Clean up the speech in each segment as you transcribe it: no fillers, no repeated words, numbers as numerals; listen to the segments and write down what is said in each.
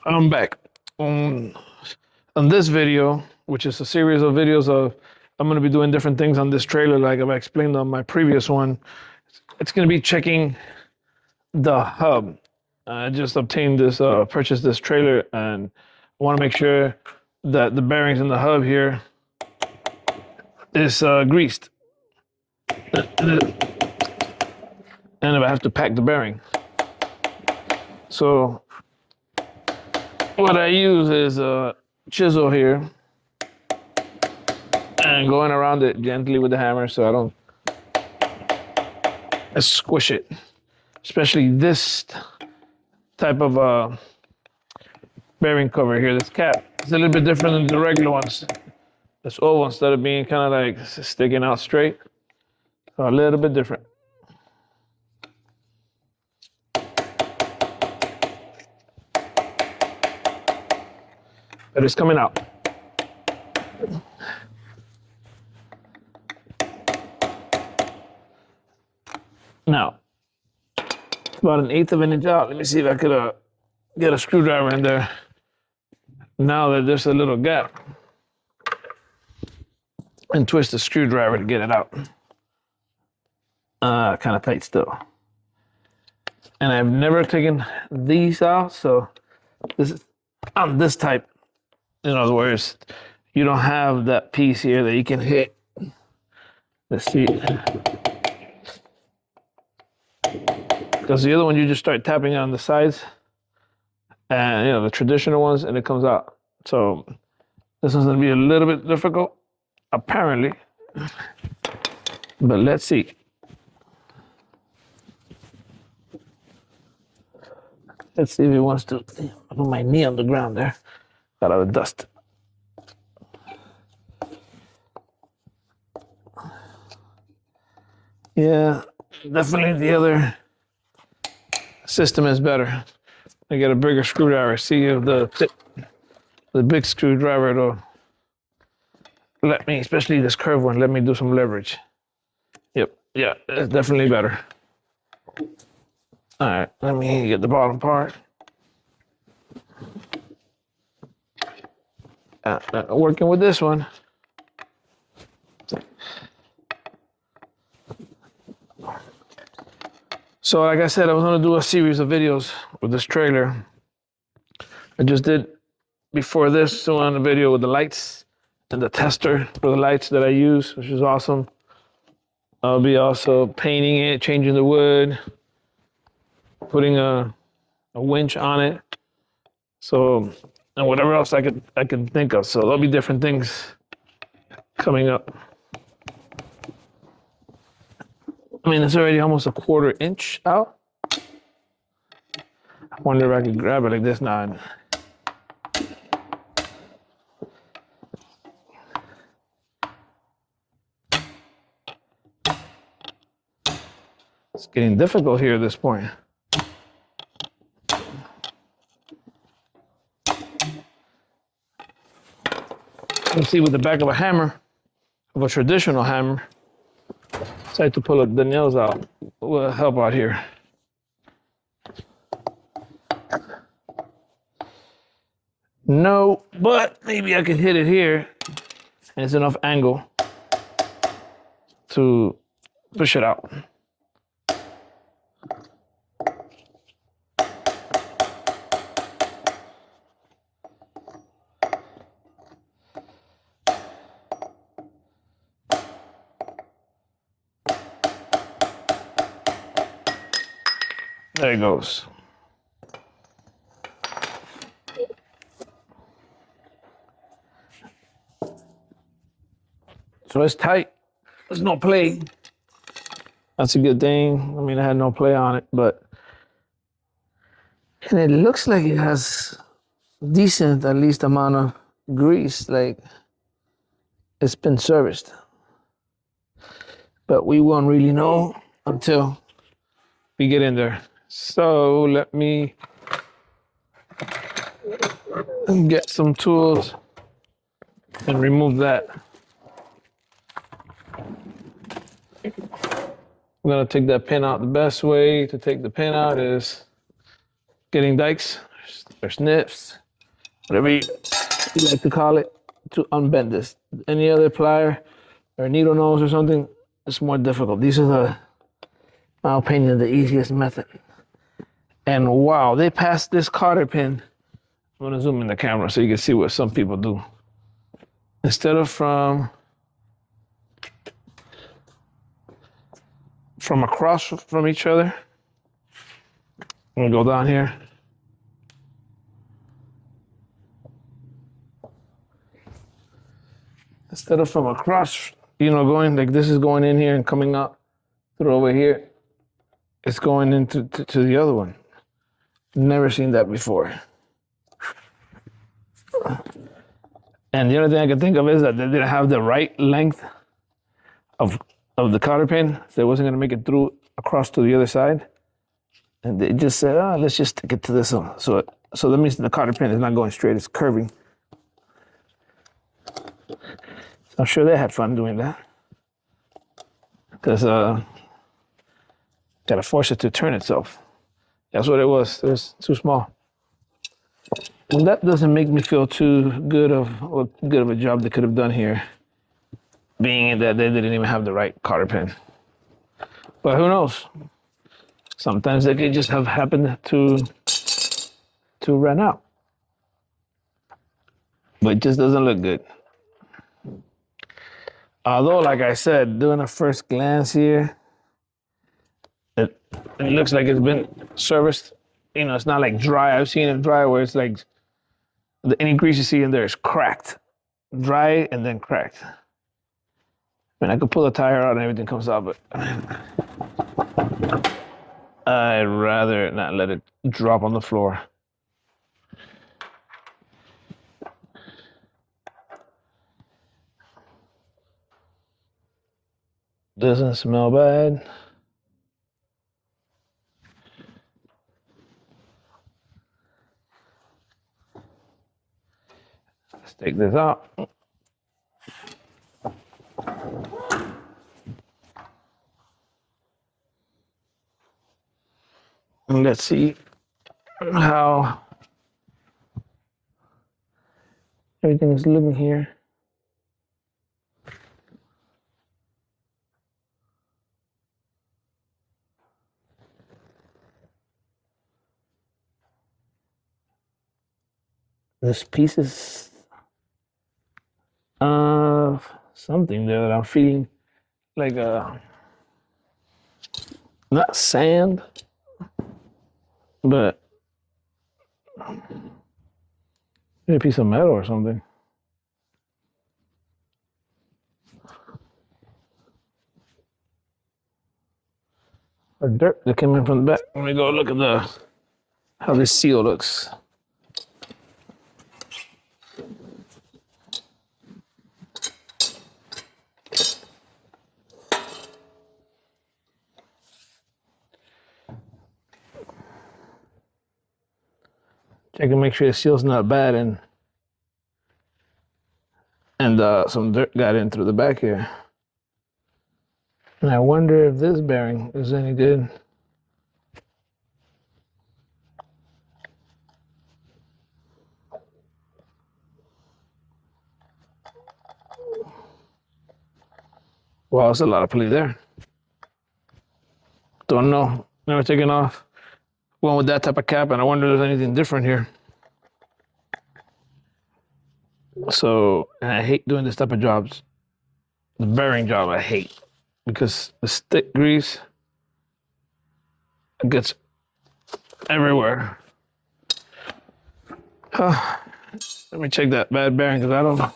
I'm back. Um, on this video, which is a series of videos of, I'm going to be doing different things on this trailer, like I've explained on my previous one. It's going to be checking the hub. I just obtained this, purchased this trailer, and I want to make sure that the bearings in the hub here is greased, and if I have to pack the bearing. So what I use is a chisel here and going around it gently with the hammer so I don't squish it. Especially this type of bearing cover here, this cap. It's a little bit different than the regular ones. This old one, instead of being kind of like sticking out straight, so a little bit different. But it's coming out. Now, about 1/8 of an inch out. Let me see if I could get a screwdriver in there. Now that there's a little gap, and twist the screwdriver to get it out. Kind of tight still. And I've never taken these out, so this is on this type. In other words, you don't have that piece here that you can hit. Let's see. Because the other one, you just start tapping on the sides, and you know, the traditional ones, and it comes out. So this one's gonna be a little bit difficult, apparently. But let's see. Let's see if he wants to. I put my knee on the ground there. Got out of dust. Yeah, definitely the other system is better. I get a bigger screwdriver. See if the big screwdriver will let me, especially this curved one, let me do some leverage. Yep, yeah, it's definitely better. All right, let me get the bottom part. Working with this one. So like I said, I was gonna do a series of videos with this trailer. I just did before this one a video with the lights and the tester for the lights that I use, which is awesome. I'll be also painting it, changing the wood, putting a winch on it. So, and whatever else I could think of. So there'll be different things coming up. I mean, it's already almost a 1/4 inch out. I wonder if I could grab it like this now. It's getting difficult here at this point. You can see with the back of a hammer, of a traditional hammer, decide to pull the nails out. Will help out here. No, but maybe I could hit it here, and it's enough angle to push it out. There it goes. So it's tight. There's no play. That's a good thing. I mean, I had no play on it, but and it looks like it has decent, at least amount of grease, like it's been serviced. But we won't really know until we get in there. So let me get some tools and remove that. I'm gonna take that pin out. The best way to take the pin out is getting dikes. or snips, whatever you like to call it, to unbend this. Any other plier or needle nose or something, it's more difficult. These are my opinion, the easiest method. And wow, they passed this cotter pin. I'm gonna zoom in the camera so you can see what some people do. Instead of from across from each other, I'm gonna go down here. Instead of from across, going like this is going in here and coming out through over here, it's going into to the other one. Never seen that before. And the only thing I can think of is that they didn't have the right length of the cotter pin. So it wasn't gonna make it through across to the other side. And they just said, let's just stick it to this one. So that means the cotter pin is not going straight, it's curving. I'm sure they had fun doing that. Because gotta force it to turn itself. That's what it was. It was too small. And that doesn't make me feel too good of a job they could have done here, being that they didn't even have the right cotter pin. But who knows? Sometimes they could just have happened to run out. But it just doesn't look good. Although, like I said, doing a first glance here, it looks like it's been serviced. It's not like dry. I've seen it dry where it's like any grease you see in there is cracked. Dry and then cracked. I mean, I could pull the tire out and everything comes out, but I'd rather not let it drop on the floor. Doesn't smell bad. Let's take this out. And let's see how everything is looking here. This piece is of something there that I'm feeling like not sand, but maybe a piece of metal or something. Or dirt that came in from the back. Let me go look at how this seal looks. Check and make sure the seal's not bad, and some dirt got in through the back here. And I wonder if this bearing is any good. Wow, that's a lot of pulley there. Don't know. Never taken off one with that type of cap, and I wonder if there's anything different here. So, and I hate doing this type of jobs. The bearing job I hate because the stick grease gets everywhere. Let me check that bad bearing because I don't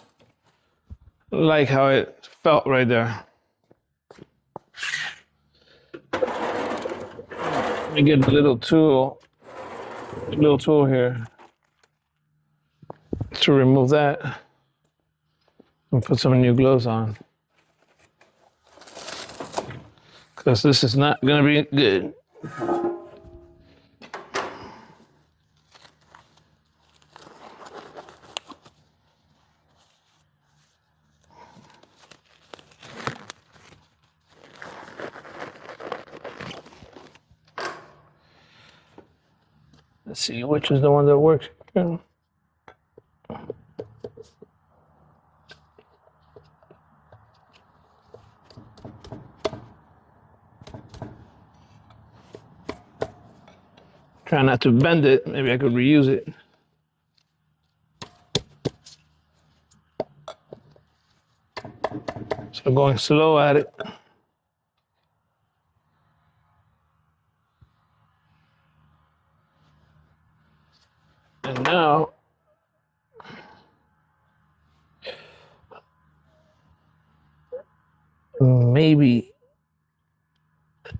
like how it felt right there. Let me get a little tool here to remove that and put some new gloves on. Because this is not gonna be good. Let's see which is the one that works. Try not to bend it. Maybe I could reuse it. So going slow at it. And now, maybe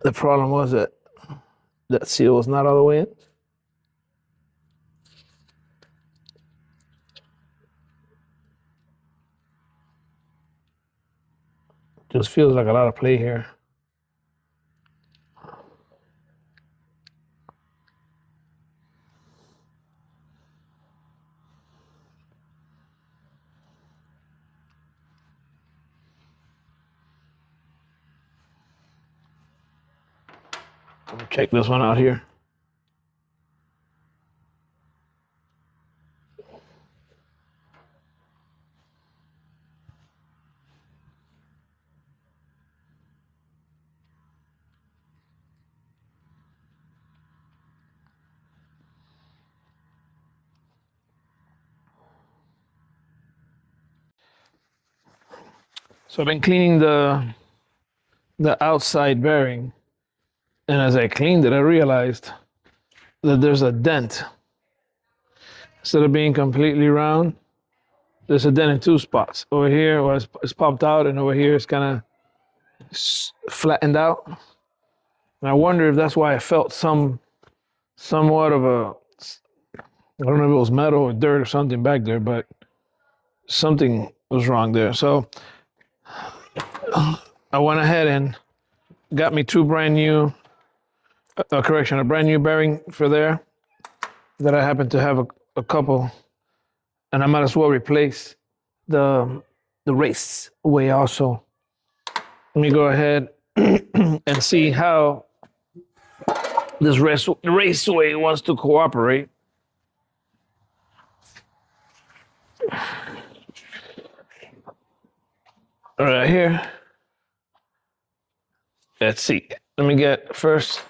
the problem was that that seal was not all the way in. Just feels like a lot of play here. Let me check this one out here. So I've been cleaning the outside bearing, and as I cleaned it, I realized that there's a dent. Instead of being completely round, there's a dent in two spots. Over here, where it's popped out, and over here, it's kind of flattened out. And I wonder if that's why I felt somewhat of a, I don't know if it was metal or dirt or something back there, but something was wrong there. So I went ahead and got me two brand new, a brand new bearing for there that I happen to have a couple, and I might as well replace the raceway also. Let me go ahead and see how this raceway wants to cooperate. Right here. Let's see. Let me get first.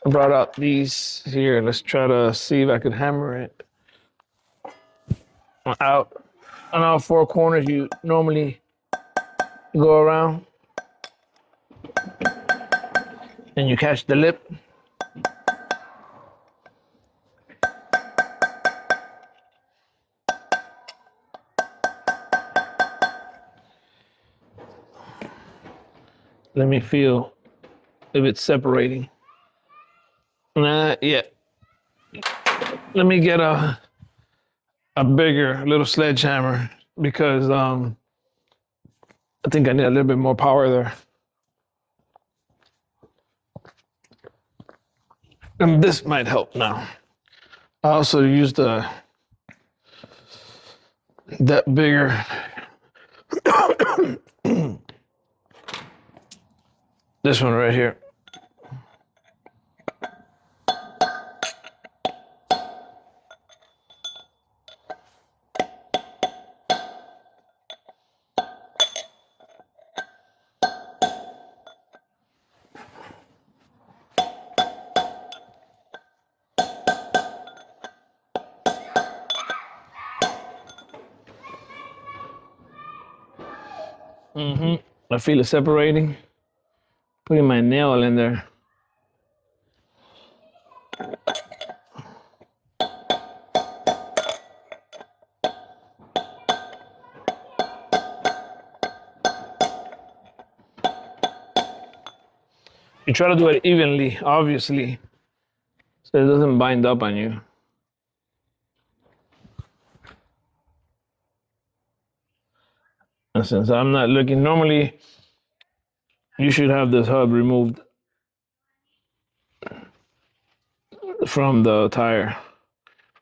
I brought out these here. Let's try to see if I could hammer it out. On all four corners, you normally go around and you catch the lip. Let me feel if it's separating. Yeah. Let me get a bigger little sledgehammer because I think I need a little bit more power there. And this might help now. I also used that bigger this one right here. I feel it separating. Putting my nail in there. You try to do it evenly, obviously, so it doesn't bind up on you. And since I'm not looking, normally you should have this hub removed from the tire,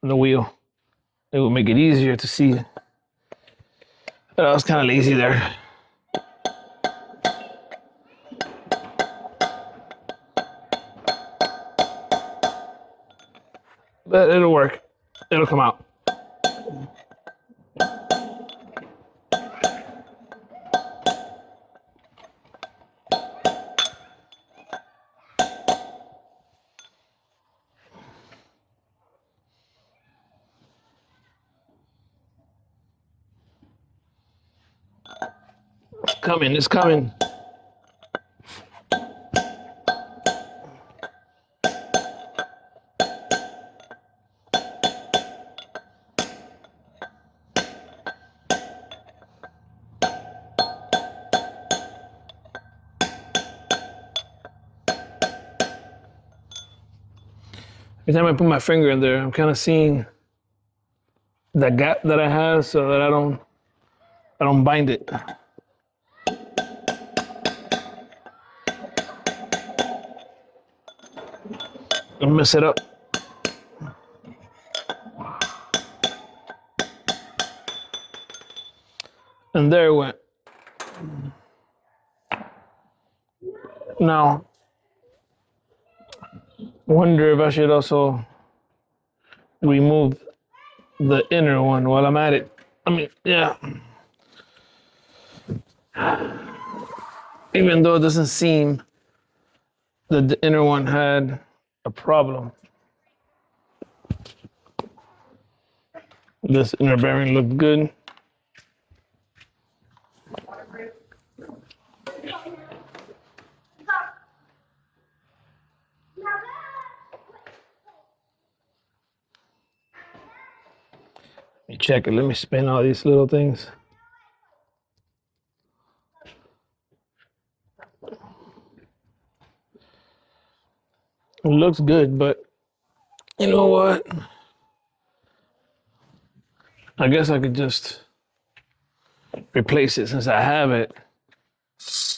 from the wheel. It will make it easier to see. But I was kind of lazy there. But it'll work. It'll come out. It's coming, it's coming. Every time I put my finger in there, I'm kind of seeing the gap that I have so that I don't bind it. Don't mess it up. And there it went. Now, wonder if I should also remove the inner one while I'm at it. I mean, yeah. Even though it doesn't seem that the inner one had a problem. This inner bearing looked good. Let me check it. Let me spin all these little things. It looks good, but you know what? I guess I could just replace it since I have it.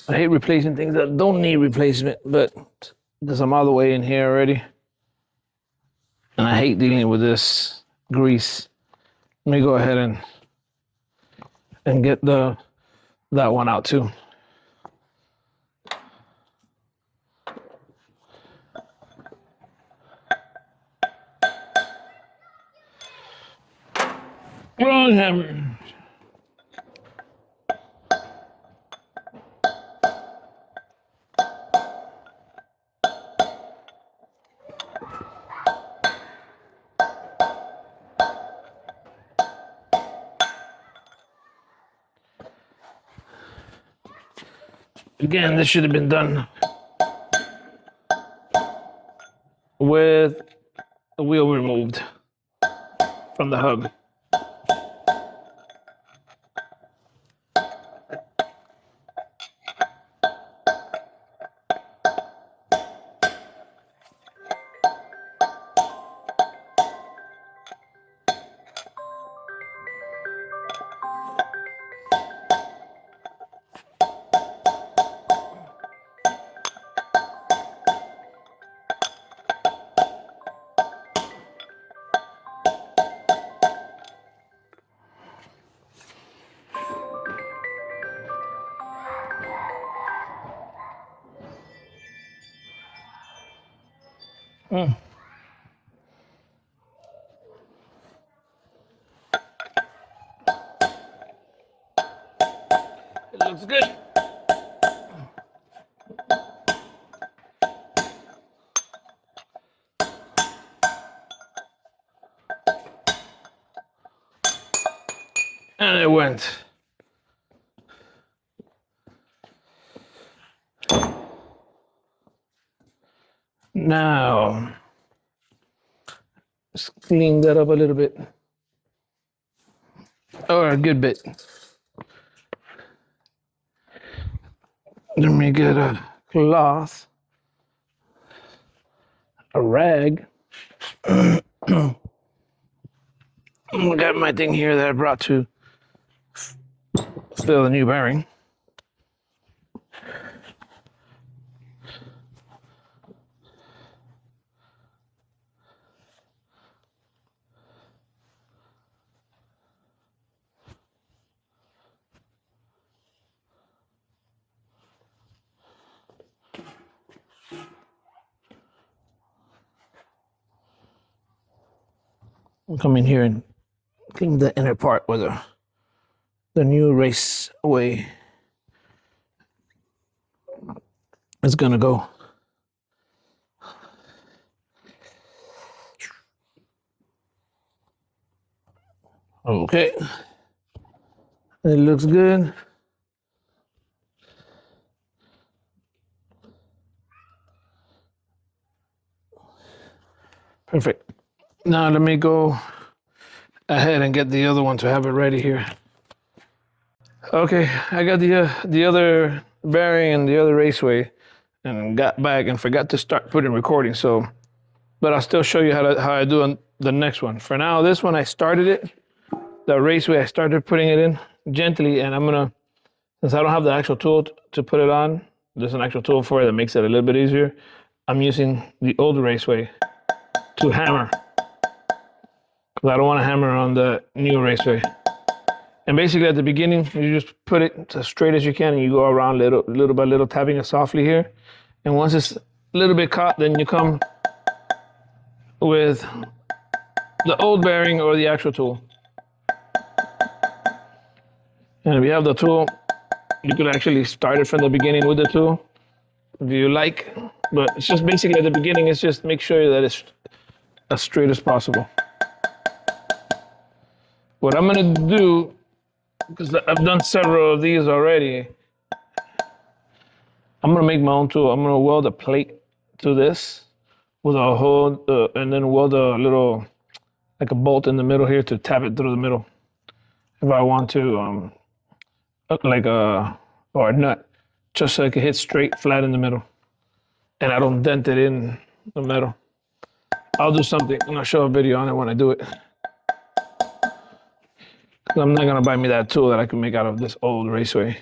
I hate replacing things that don't need replacement, but because I'm all the way in here already. And I hate dealing with this grease. Let me go ahead and get that one out too. Wrong hammer. Again, this should have been done with the wheel removed from the hub. It looks good. And it went. Now, let's clean that up a little bit. Or a good bit. Let me get a cloth, a rag. I got my thing here that I brought to fill the new bearing. I'll come in here and clean the inner part where the new raceway is gonna go. Okay, it looks good. Perfect. Now let me go ahead and get the other one to have it ready here. Okay, I got the other bearing and the other raceway, and got back and forgot to start putting recording. So, but I'll still show you how I do on the next one. For now, this one I started it. The raceway I started putting it in gently, and I'm gonna, since I don't have the actual tool to put it on, there's an actual tool for it that makes it a little bit easier. I'm using the old raceway to hammer, because I don't want to hammer on the new raceway. And basically at the beginning, you just put it as straight as you can, and you go around little by little, tapping it softly here. And once it's a little bit caught, then you come with the old bearing or the actual tool. And if you have the tool, you could actually start it from the beginning with the tool, if you like. But it's just basically at the beginning, it's just make sure that it's as straight as possible. What I'm gonna do, because I've done several of these already, I'm gonna make my own tool. I'm gonna weld a plate to this with a hole, and then weld a little, like a bolt in the middle here to tap it through the middle. If I want to, like or a nut, just so I can hit straight, flat in the middle, and I don't dent it in the metal. I'll do something, and I'll show a video on it when I do it. I'm not gonna buy me that tool that I can make out of this old raceway.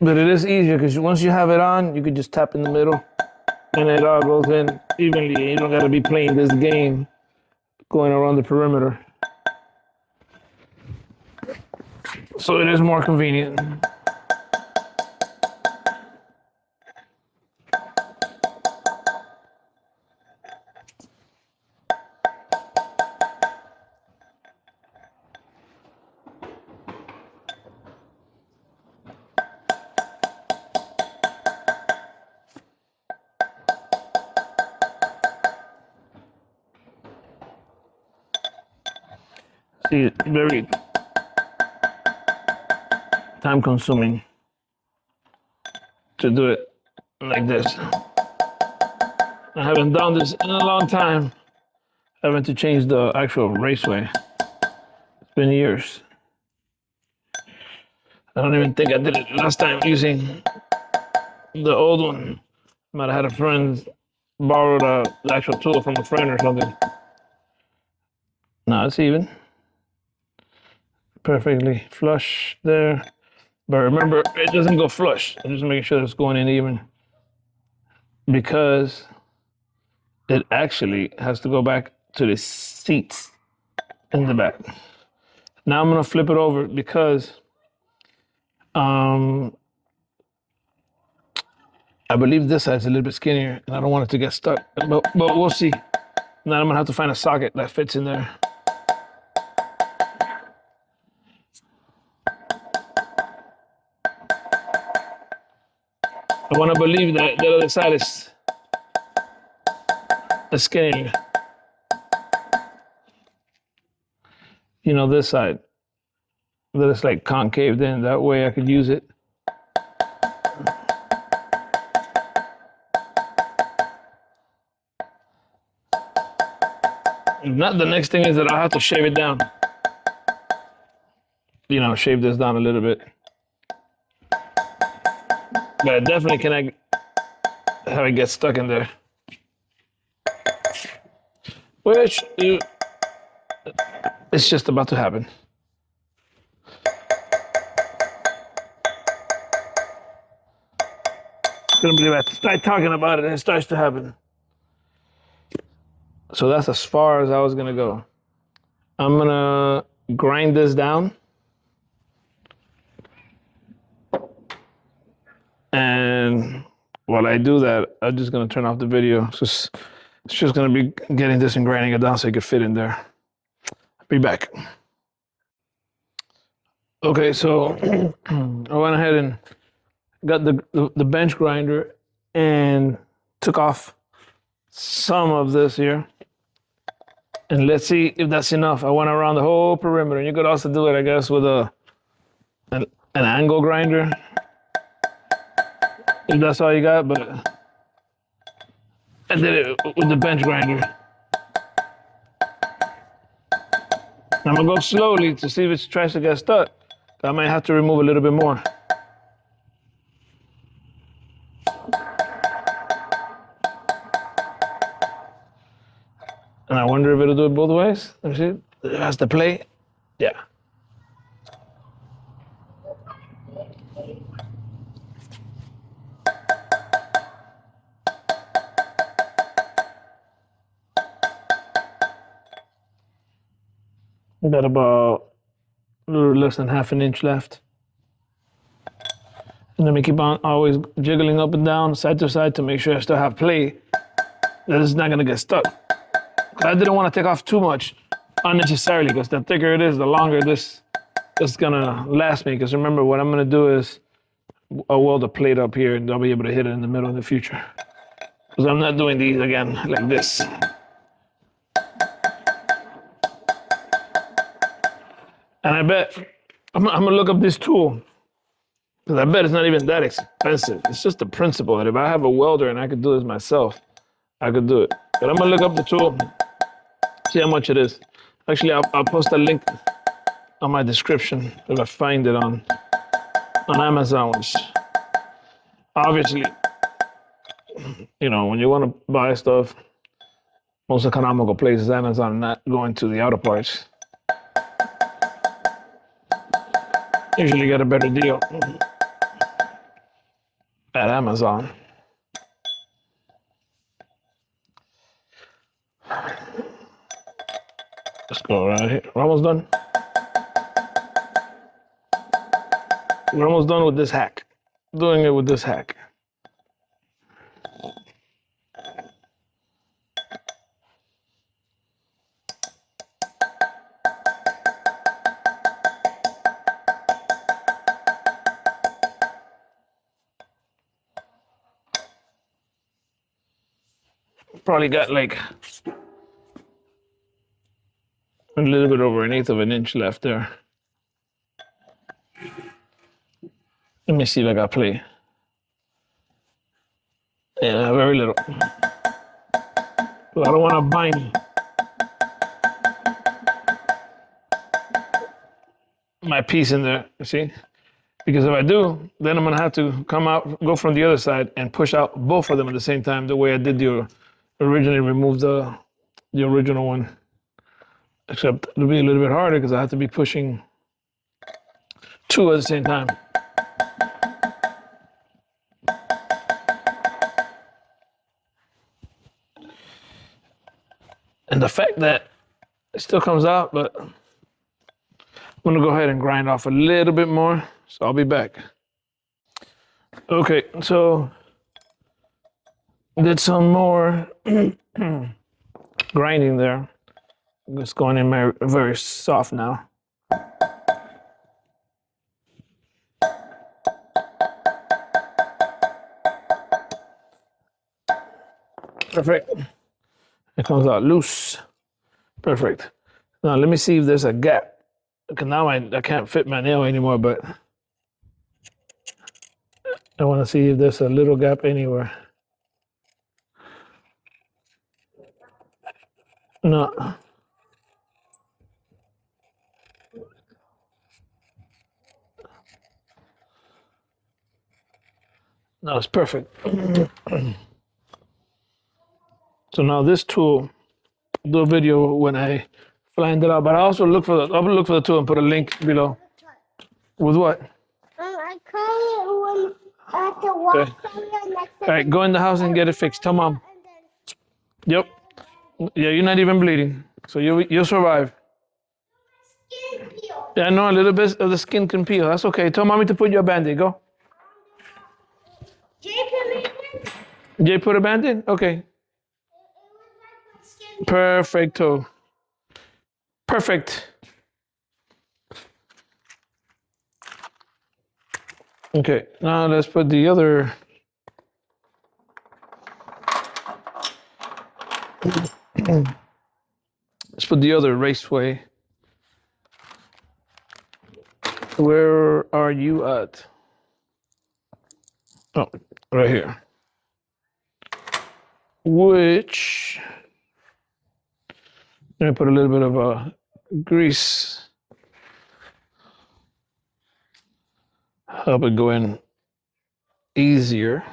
But it is easier because once you have it on, you can just tap in the middle and it all goes in evenly. You don't gotta be playing this game going around the perimeter. So it is more convenient. See, it's very time consuming to do it like this. I haven't done this in a long time, having to change the actual raceway. It's been years. I don't even think I did it last time using the old one. Might have had a friend borrow the actual tool from a friend or something. No, it's even. Perfectly flush there. But remember, it doesn't go flush. I'm just making sure it's going in even, because it actually has to go back to the seats in the back. Now I'm gonna flip it over because I believe this side's a little bit skinnier and I don't want it to get stuck, but we'll see. Now I'm gonna have to find a socket that fits in there. I want to believe that the other side is skinnier. You know, this side, that it's like concaved in. That way I could use it. If not, the next thing is that I'll have to shave it down. You know, shave this down a little bit. But I definitely can have it get stuck in there. Which it's just about to happen. Couldn't believe I start talking about it and it starts to happen. So that's as far as I was gonna go. I'm gonna grind this down. And while I do that, I'm just gonna turn off the video. It's just gonna be getting this and grinding it down so it could fit in there. I'll be back. Okay, so I went ahead and got the bench grinder and took off some of this here. And let's see if that's enough. I went around the whole perimeter. And you could also do it, I guess, with an angle grinder. If that's all you got, but I did it with the bench grinder. I'm gonna go slowly to see if it tries to get stuck. I might have to remove a little bit more. And I wonder if it'll do it both ways. Let me see. It has to play. Yeah. We got about a little less than half an inch left. And then we keep on always jiggling up and down, side to side to make sure I still have play. That it's not gonna get stuck. I didn't want to take off too much unnecessarily because the thicker it is, the longer this is gonna last me. Because remember, what I'm gonna do is I'll weld a plate up here and I'll be able to hit it in the middle in the future. Because I'm not doing these again like this. And I bet I'm gonna look up this tool because I bet it's not even that expensive. It's just the principle that if I have a welder and I could do this myself, I could do it. But I'm gonna look up the tool, see how much it is. Actually, I'll post a link on my description if I find it on Amazon, which obviously, you know, when you want to buy stuff, most economical place is Amazon, not going to the auto parts. Usually get a better deal at Amazon. Let's go right here. We're almost done. We're almost done with this hack. Doing it with this hack. Probably got like a little bit over 1/8 of an inch left there. Let me see if I got play. Yeah, very little. But I don't want to bind my piece in there, you see? Because if I do, then I'm gonna have to come out, go from the other side and push out both of them at the same time, the way I did originally remove the original one. Except it'll be a little bit harder because I have to be pushing two at the same time. And the fact that it still comes out, but I'm gonna go ahead and grind off a little bit more, so I'll be back. Okay, so did some more grinding there. It's going in very soft now. Perfect. It comes out loose. Perfect. Now let me see if there's a gap. Because now I can't fit my nail anymore, but I want to see if there's a little gap anywhere. No. No, it's perfect. So now this tool, I'll do a video when I find it out, but I also look for the tool and put a link below. With what? I call it when at the wash area. All right, go in the house and get it fixed. Tell mom. Yep. Yeah, you're not even bleeding, so you'll survive. Skin peel. Yeah, I know a little bit of the skin can peel. That's okay. Tell mommy to put your Band-Aid. Go. Jacob, Jay put a band in? Okay. Perfecto. Perfect. Okay, now let's put the other. Let's put the other raceway. Where are you at? Oh, right here. Which, let me put a little bit of grease. Help it go in easier.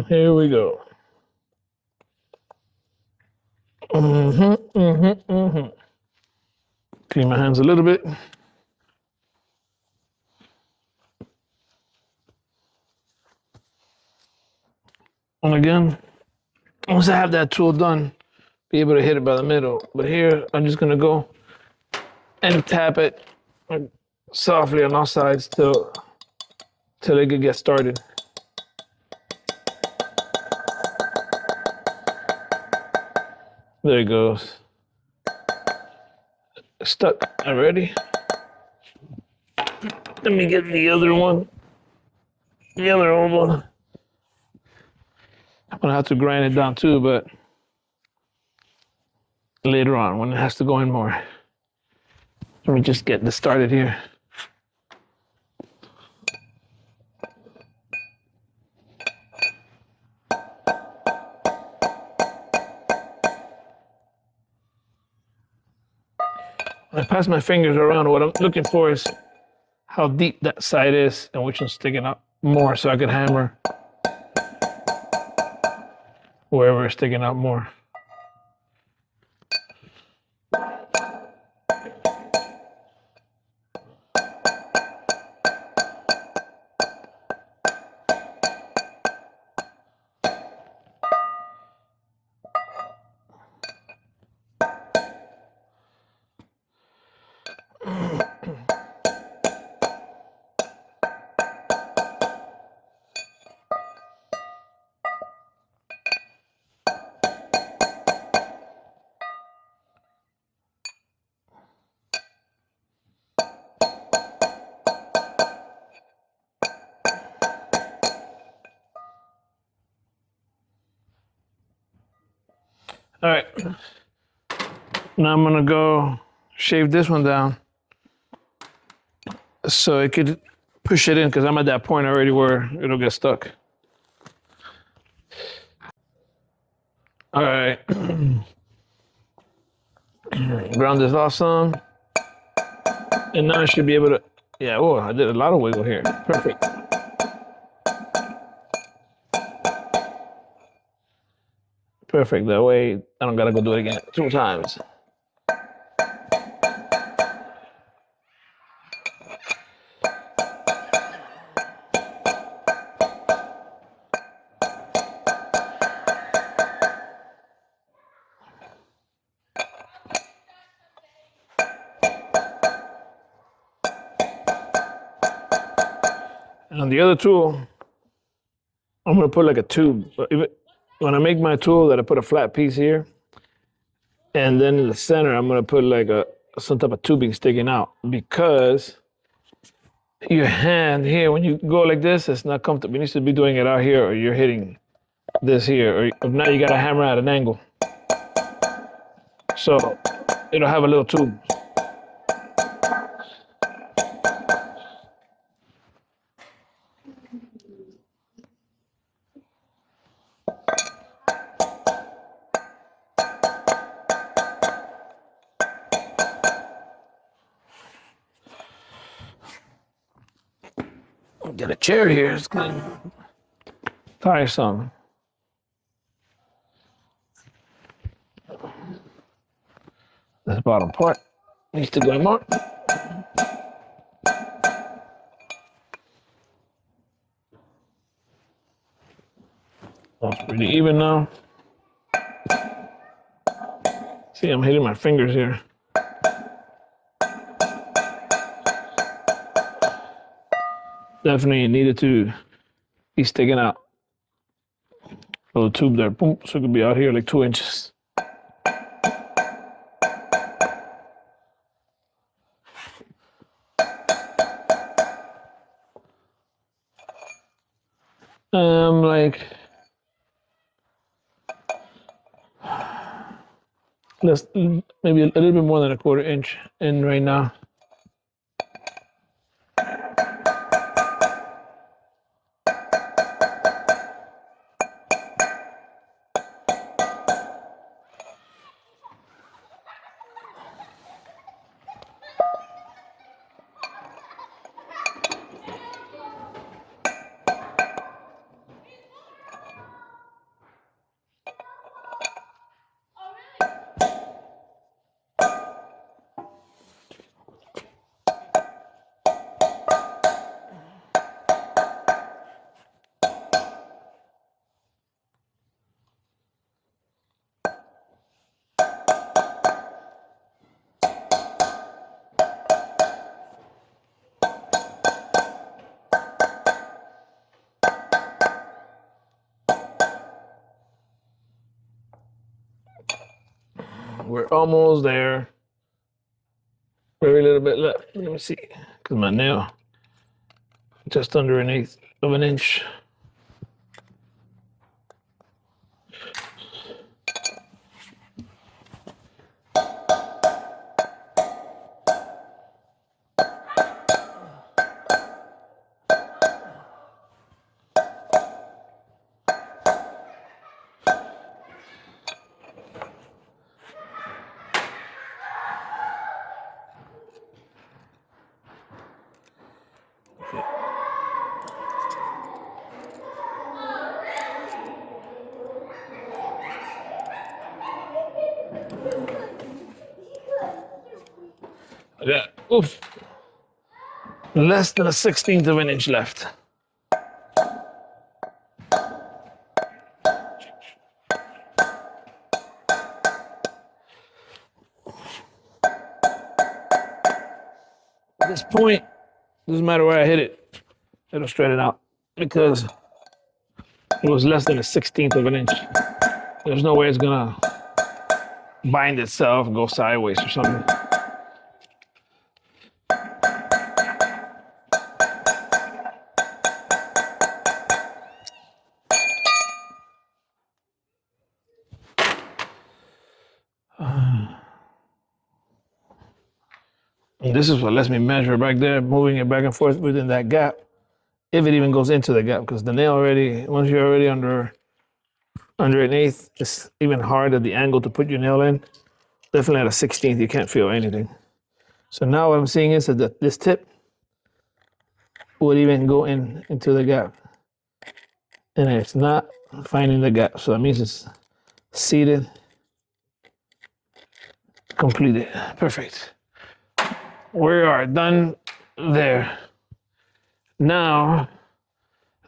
Here we go. Clean my hands a little bit. And again, once I have that tool done, be able to hit it by the middle. But here, I'm just gonna go and tap it softly on all sides till it could get started. There it goes. Stuck already. Let me get the other one. The other old one. I'm gonna have to grind it down too, but later on when it has to go in more. Let me just get this started here. When I pass my fingers around, what I'm looking for is how deep that side is and which one's sticking up more so I can hammer wherever it's sticking out more. All right, now I'm gonna go shave this one down so it could push it in because I'm at that point already where it'll get stuck. All right, ground this off some, and now I should be able to, yeah, oh, I did a lot of wiggle here, perfect. Perfect, that way I don't gotta go do it again 2 times. And on the other tool, I'm gonna put like a tube. When I make my tool, that I put a flat piece here, and then in the center, I'm gonna put like some type of tubing sticking out because your hand here, when you go like this, it's not comfortable. You need to be doing it out here, or you're hitting this here, or if not, you gotta hammer at an angle. So it'll have a little tube. Get a chair here. It's kind of tiresome. This bottom part needs to go in more. That's pretty even now. See, I'm hitting my fingers here. Definitely needed to be sticking out a little tube there, boom, so it could be out here like 2 inches. Like less, maybe a little bit more than a 1/4 inch in right now. We're almost there. Very little bit left. Let me see, because my nail just under 1/8 of an inch. I got, oof, less than a 1/16 of an inch left. At this point, doesn't matter where I hit it, it'll straighten out because it was less than a 1/16 of an inch. There's no way it's gonna bind itself and go sideways or something. And this is what lets me measure back there, moving it back and forth within that gap, if it even goes into the gap, because the nail already, once you're already under 1/8, it's even hard at the angle to put your nail in. Definitely at a 1/16, you can't feel anything. So now what I'm seeing is that this tip would even go into the gap, and it's not finding the gap. So that means it's seated, completed, perfect. We are done there. Now,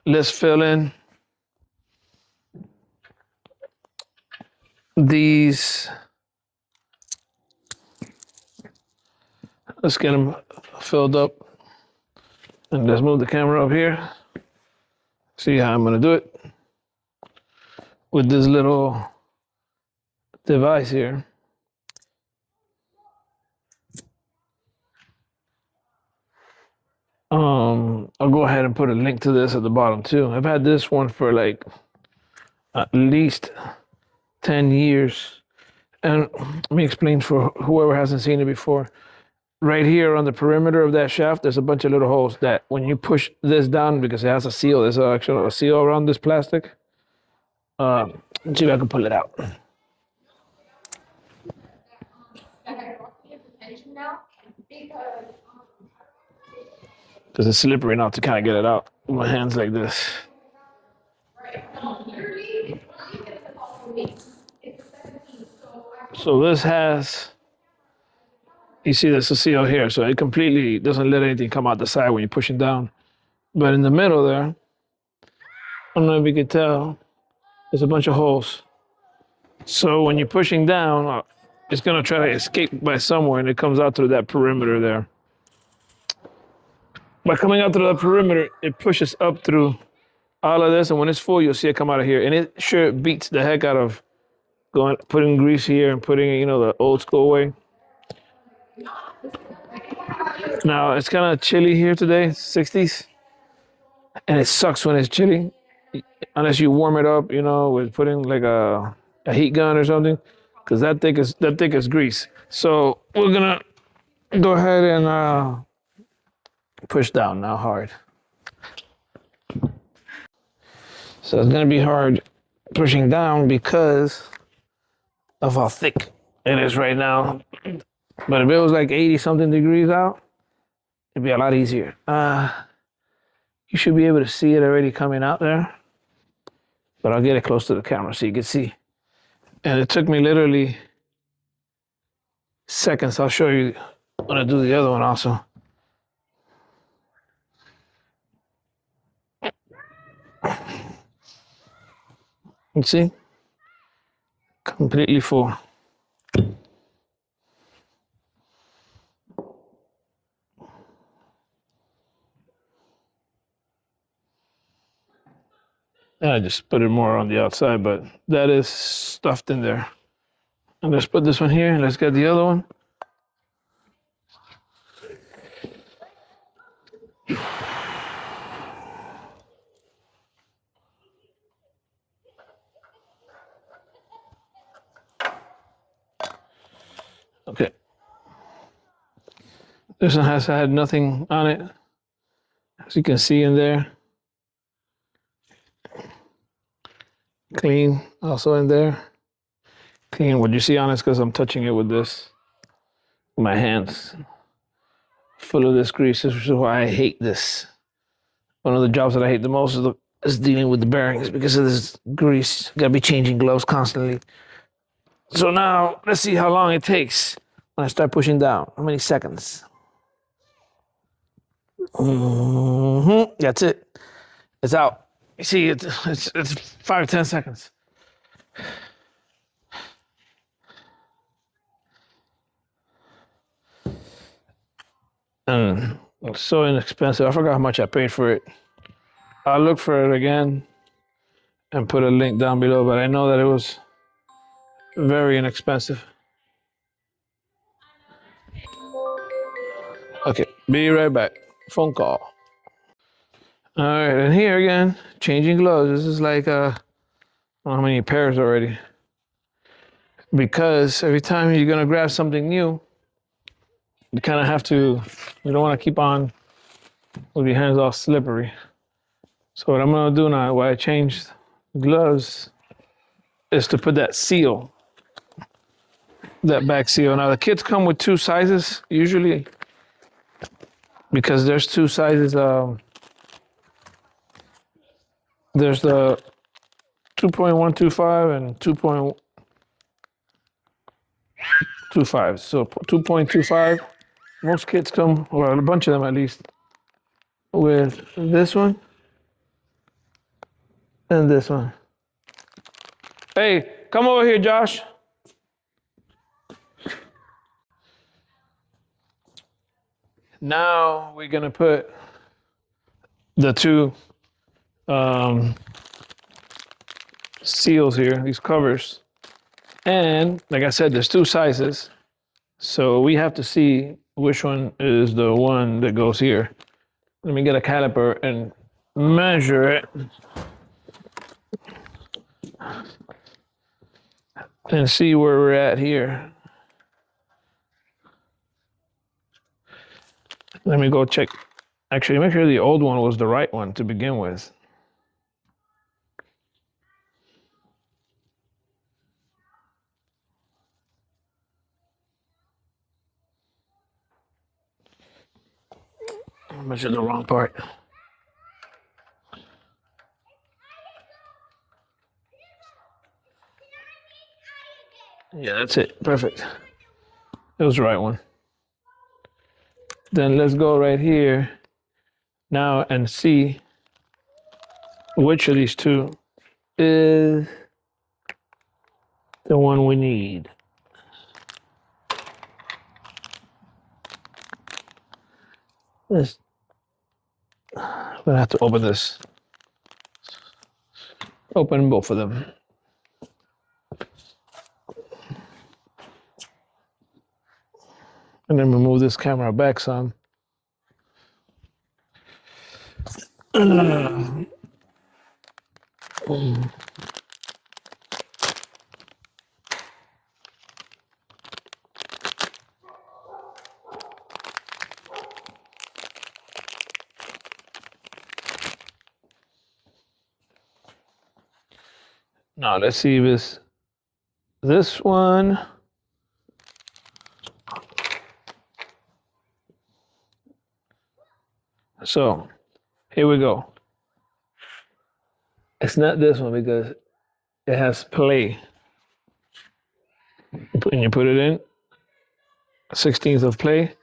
let's fill in these. Let's get them filled up. And let's move the camera up here. See how I'm gonna do it with this little device here. I'll go ahead and put a link to this at the bottom too. I've had this one for like at least 10 years. And let me explain for whoever hasn't seen it before. Right here on the perimeter of that shaft, there's a bunch of little holes that when you push this down, because it has a seal, there's actually a seal around this plastic. Let's see if I can pull it out. Because it's slippery enough to kind of get it out with my hands like this. So this has, you see there's a seal here, so it completely doesn't let anything come out the side when you're pushing down. But in the middle there, I don't know if you can tell, there's a bunch of holes. So when you're pushing down, it's gonna try to escape by somewhere, and it comes out through that perimeter there. By coming out through that perimeter, it pushes up through all of this, and when it's full, you'll see it come out of here. And it sure beats the heck out of putting grease here and putting it, the old school way. Now it's kind of chilly here today, 60s, and it sucks when it's chilly, unless you warm it up, with putting like a heat gun or something, because that thick is grease. So we're gonna go ahead and push down now hard. So it's gonna be hard pushing down because of how thick it is right now. But if it was like 80 something degrees out, it'd be a lot easier. You should be able to see it already coming out there, but I'll get it close to the camera so you can see. And it took me literally seconds. I'll show you when I do the other one also. You see? Completely full. And I just put it more on the outside, but that is stuffed in there. And let's put this one here, and let's get the other one. Okay. This one has had nothing on it, as you can see in there. Clean, also in there. Clean. What you see on it is because I'm touching it with this. My hands full of this grease. This is why I hate this. One of the jobs that I hate the most is dealing with the bearings because of this grease. Gotta be changing gloves constantly. So now let's see how long it takes when I start pushing down. How many seconds? That's it. It's out. You see, it's 5-10 seconds. And it's so inexpensive. I forgot how much I paid for it. I'll look for it again and put a link down below, but I know that it was very inexpensive. Okay, be right back. Phone call. All right, and here again, changing gloves. This is like, I don't know how many pairs already. Because every time you're gonna grab something new, you kind of have to, you don't want to keep on with your hands all slippery. So what I'm gonna do now, while I changed gloves, is to put that seal, that back seal. Now the kits come with 2 sizes usually, because there's 2 sizes. There's the 2.125 and 2.25. So 2.25, most kits come, or a bunch of them at least, with this one and this one. Hey, come over here, Josh. Now we're gonna put the 2 seals here, these covers. And like I said, there's 2 sizes. So we have to see which one is the one that goes here. Let me get a caliper and measure it. And see where we're at here. Let me go check. Actually, make sure the old one was the right one to begin with. I measured the wrong part. Yeah, that's it. Perfect. It was the right one. Then let's go right here now and see which of these 2 is the one we need. This, I'm gonna have to open this. Open both of them. And then remove this camera back some. Now let's see if it's this one. So here we go. It's not this one because it has play. When you put it in, 16th of play.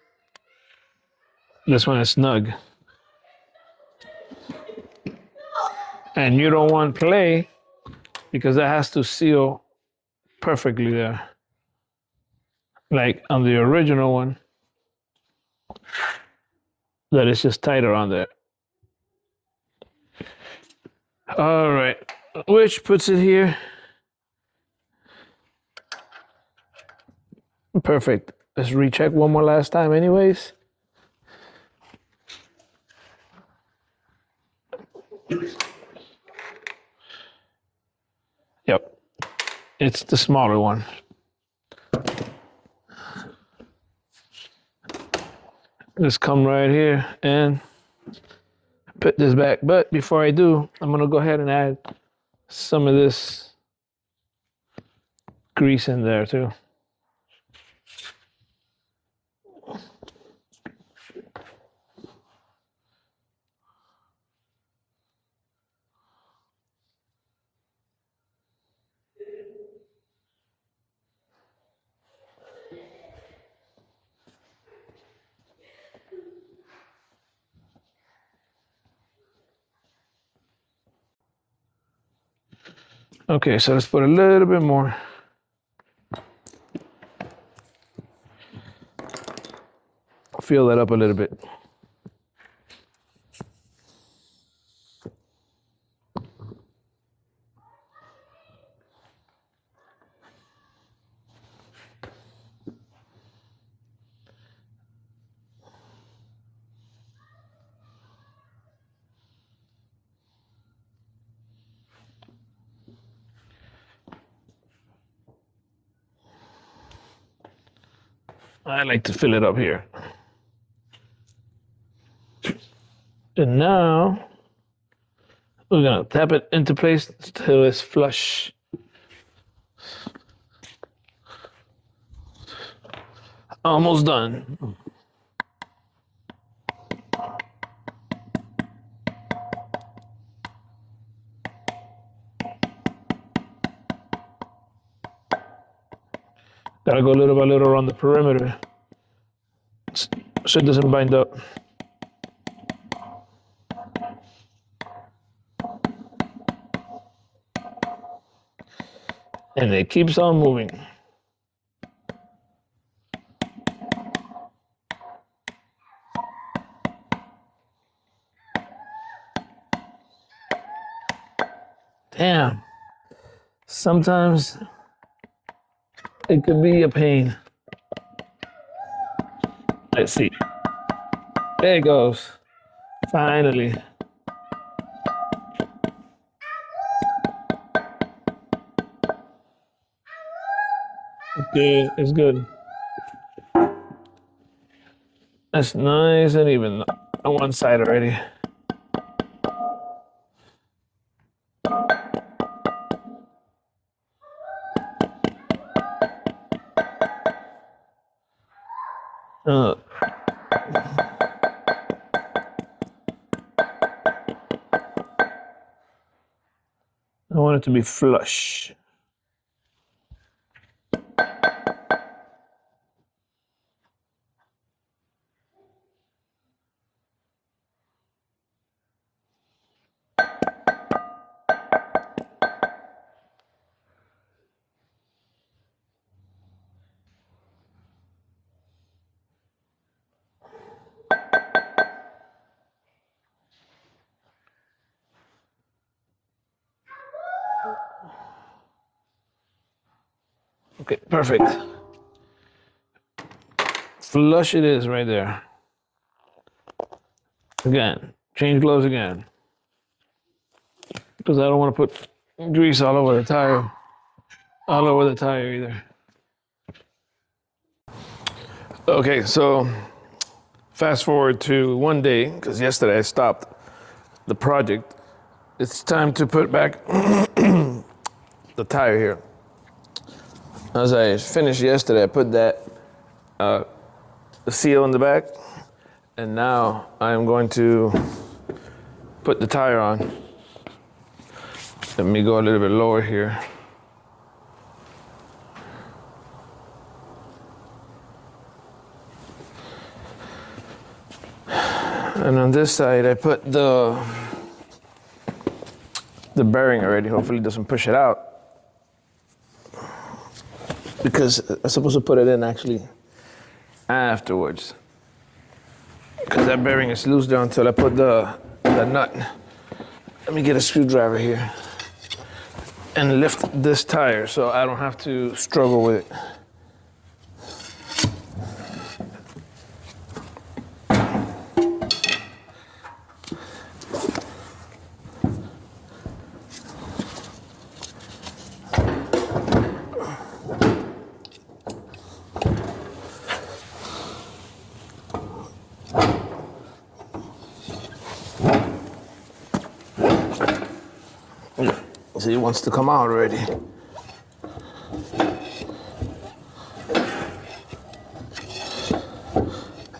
This one is snug. And you don't want play because that has to seal perfectly there. Like on the original one, that is just tighter on there. All right, which puts it here. Perfect. Let's recheck one more last time anyways. Yep, it's the smaller one. Just come right here and put this back. But before I do, I'm gonna go ahead and add some of this grease in there too. Okay, so let's put a little bit more. Fill that up a little bit. I like to fill it up here. And now we're gonna tap it into place till it's flush. Almost done. Gotta go little by little around the perimeter so it doesn't bind up. And it keeps on moving. Damn. Sometimes it could be a pain. Let's see. There it goes. Finally. Good. It's good. That's nice and even on one side already. I want it to be flush. Okay, perfect. Flush it is right there. Again, change gloves again. Because I don't want to put grease all over the tire. All over the tire either. Okay, so fast forward to one day, because yesterday I stopped the project. It's time to put back the tire here. As I finished yesterday, I put that the seal in the back, and now I'm going to put the tire on. Let me go a little bit lower here. And on this side, I put the bearing already. Hopefully it doesn't push it out. Because I'm supposed to put it in actually afterwards. Because that bearing is loose there until I put the nut. Let me get a screwdriver here and lift this tire so I don't have to struggle with it. See, it wants to come out already.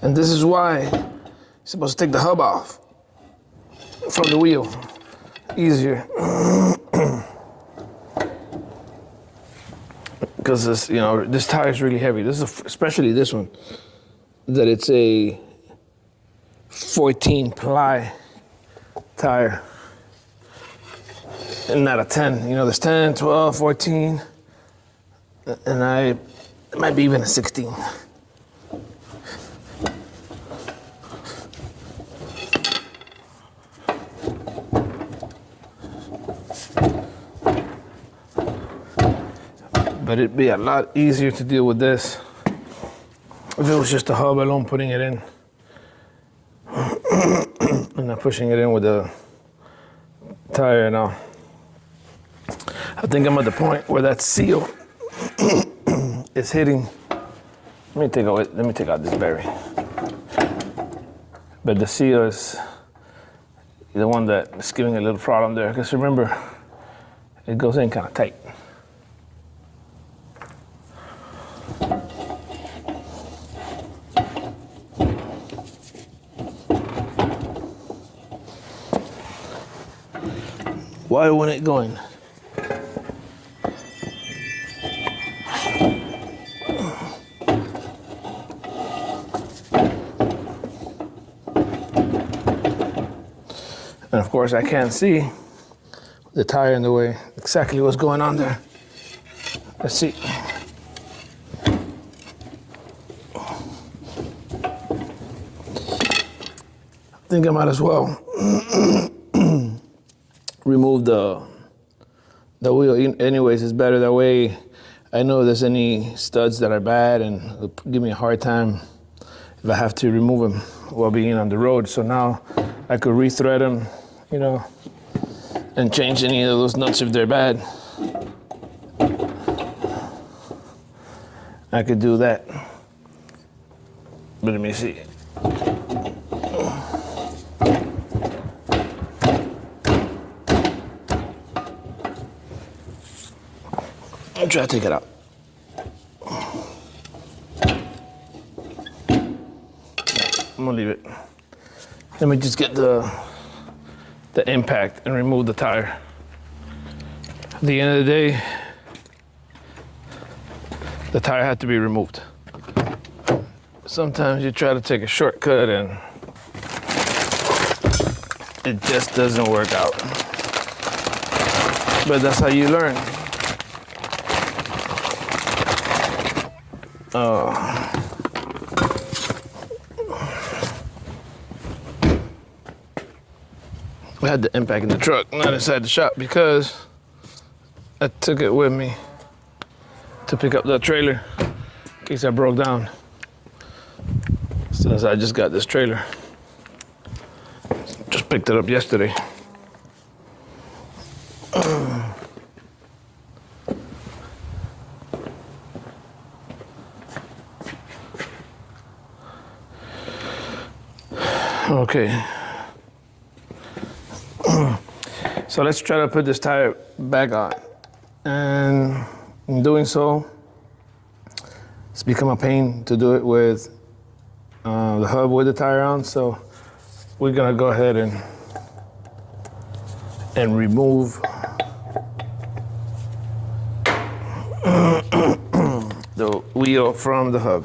And this is why you're supposed to take the hub off from the wheel. Easier. Because this, this tire is really heavy. This is especially this one, that it's a 14 ply tire. And not a 10, there's 10, 12, 14, and it might be even a 16. But it'd be a lot easier to deal with this if it was just a hub alone putting it in and not pushing it in with the tire and all. I think I'm at the point where that seal is hitting. Let me take out this bearing. But the seal is the one that is giving a little problem there. Because remember, it goes in kind of tight. Why wasn't it going? And of course, I can't see the tire in the way exactly what's going on there. Let's see. I think I might as well remove the wheel. Anyways, it's better that way. I know if there's any studs that are bad and it'll give me a hard time if I have to remove them while being on the road. So now I could rethread them, and change any of those nuts if they're bad. I could do that. But let me see. I'll try to take it out. I'm gonna leave it. Let me just get the impact and remove the tire. At the end of the day, the tire had to be removed. Sometimes you try to take a shortcut and it just doesn't work out. But that's how you learn. I had the impact in the truck, not inside the shop, because I took it with me to pick up that trailer in case I broke down. Since I just got this trailer. Just picked it up yesterday. Okay. So let's try to put this tire back on. And in doing so, it's become a pain to do it with the hub with the tire on. So we're gonna go ahead and remove the wheel from the hub.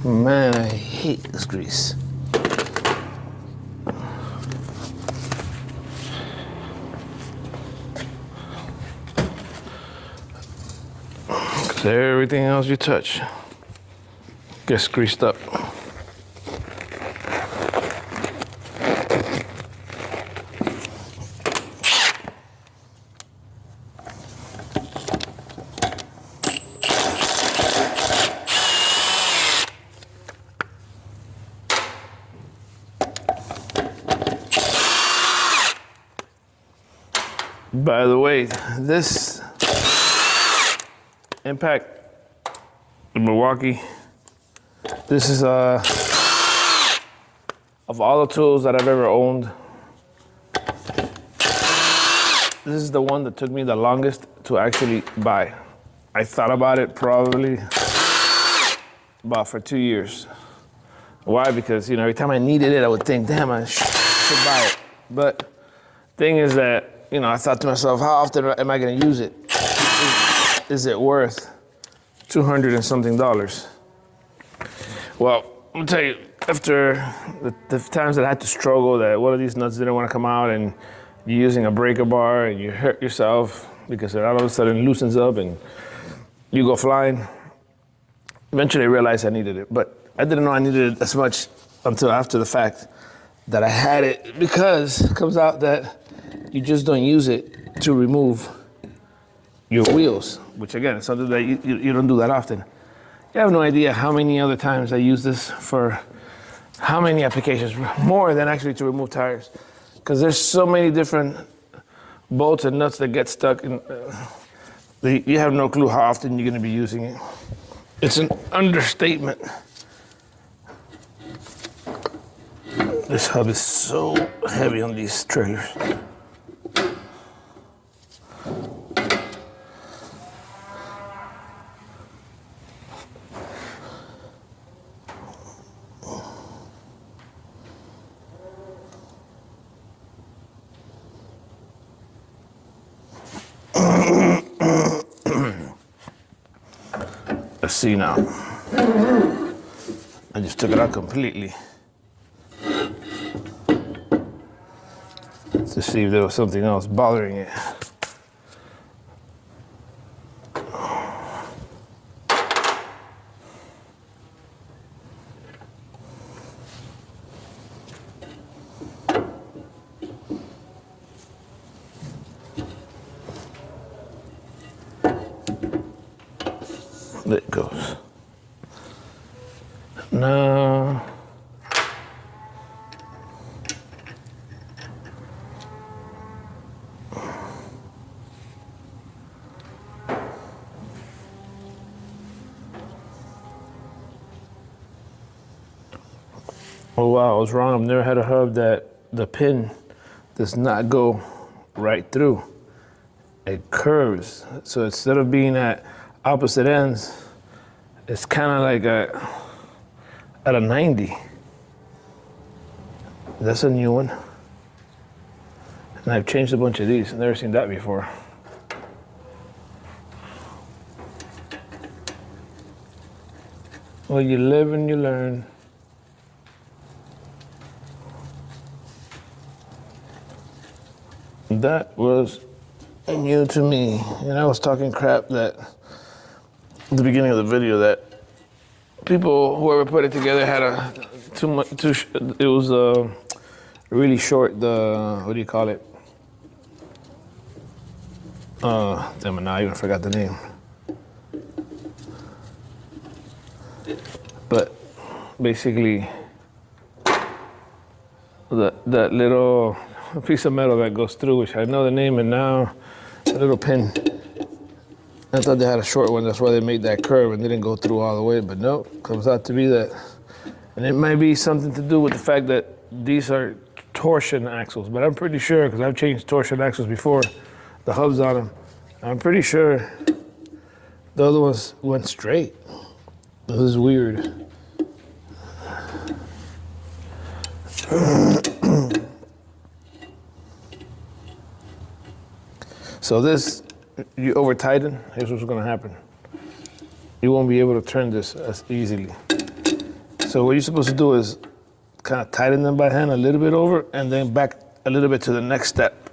Man, I hate this grease. Because everything else you touch gets greased up. By the way, this Impact in Milwaukee, this is of all the tools that I've ever owned, this is the one that took me the longest to actually buy. I thought about it probably about for 2 years. Why? Because every time I needed it, I would think, damn, I should buy it. But thing is that I thought to myself, how often am I going to use it? Is it worth $200 and something? Well, I'll tell you, after the times that I had to struggle, that one of these nuts didn't want to come out, and you're using a breaker bar and you hurt yourself because it all of a sudden loosens up and you go flying. Eventually I realized I needed it, but I didn't know I needed it as much until after the fact that I had it, because it comes out that you just don't use it to remove your wheels, which again is something that you don't do that often. You have no idea how many other times I use this for how many applications, more than actually to remove tires, because there's so many different bolts and nuts that get stuck, and you have no clue how often you're going to be using it. It's an understatement. This hub is so heavy on these trailers. Let's see now. I just took it out completely to see if there was something else bothering it. There it goes. Now, oh wow, I was wrong. I've never had a hub that the pin does not go right through. It curves. So instead of being at opposite ends, it's kind of like at a 90. That's a new one. And I've changed a bunch of these. I've never seen that before. Well, you live and you learn. That was new to me. And I was talking crap that at the beginning of the video, that people, whoever put it together, had it was really short, what do you call it? Damn it, now I even forgot the name. But basically, that little piece of metal that goes through, which I know the name, and now a little pin. I thought they had a short one, that's why they made that curve and didn't go through all the way, but no, comes out to be that. And it might be something to do with the fact that these are torsion axles, but I'm pretty sure, because I've changed torsion axles before, the hubs on them, I'm pretty sure the other ones went straight. This is weird. So this, you over tighten, here's what's gonna happen. You won't be able to turn this as easily. So what you're supposed to do is kind of tighten them by hand a little bit over and then back a little bit to the next step,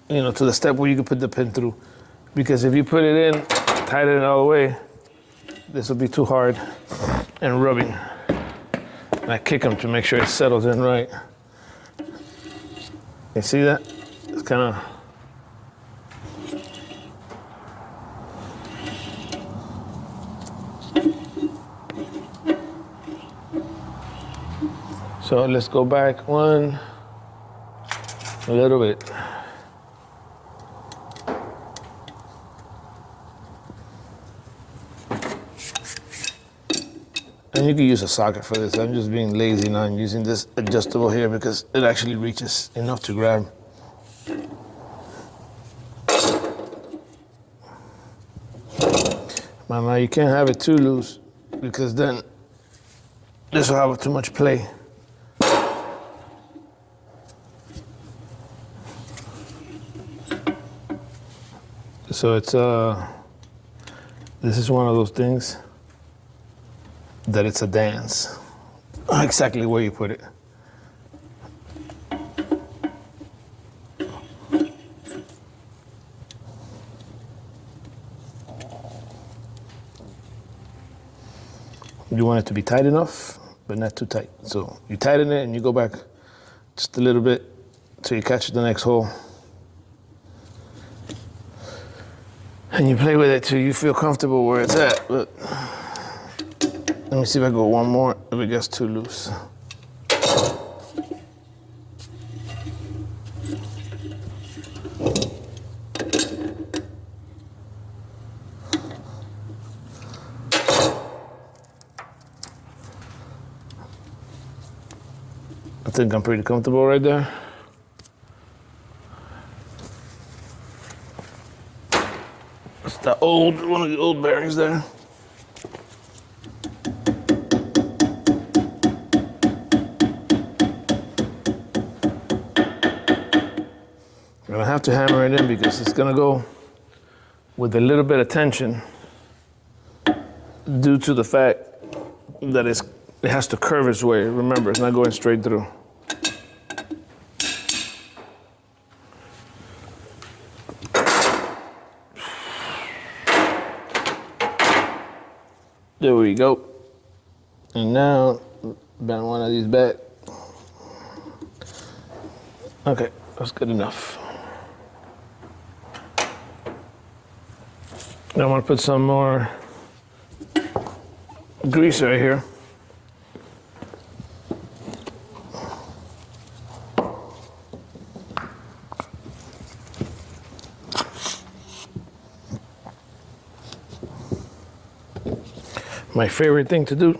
you know, to the step where you can put the pin through. Because if you put it in, tighten it all the way, this will be too hard and rubbing. And I kick them to make sure it settles in right. You see that? It's kind of, so let's go back one, a little bit. And you can use a socket for this. I'm just being lazy now. I'm using this adjustable here because it actually reaches enough to grab. Now you can't have it too loose because then this will have too much play. So it's this is one of those things that it's a dance. Exactly where you put it. You want it to be tight enough, but not too tight. So you tighten it and you go back just a little bit till you catch the next hole. And you play with it till you feel comfortable where it's at. But let me see if I go one more if it gets too loose. I think I'm pretty comfortable right there. It's the one of the old bearings there. I'm gonna have to hammer it in because it's gonna go with a little bit of tension due to the fact that it has to curve its way. Remember, it's not going straight through. There we go. And now, bend one of these back. Okay, that's good enough. Now I'm gonna put some more grease right here. My favorite thing to do,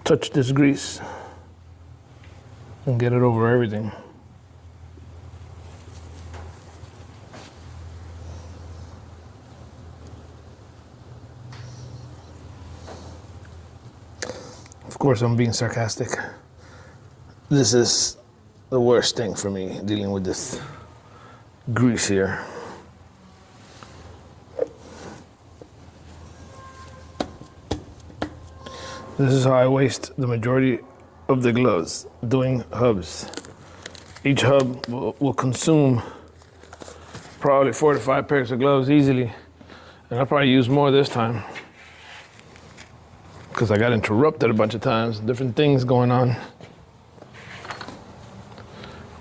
touch this grease and get it over everything. Of course, I'm being sarcastic. This is the worst thing for me, dealing with this grease here. This is how I waste the majority of the gloves, doing hubs. Each hub will consume probably 4 to 5 pairs of gloves easily. And I'll probably use more this time because I got interrupted a bunch of times, different things going on.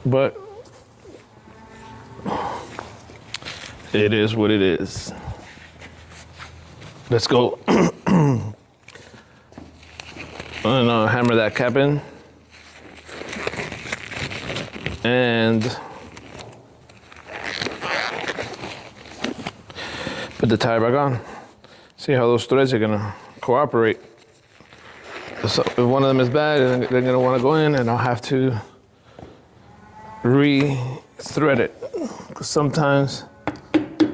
But It is what it is. Let's go. I'm gonna hammer that cap in. And put the tire back on. See how those threads are gonna cooperate. So if one of them is bad, they're gonna wanna go in and I'll have to re-thread it. Because sometimes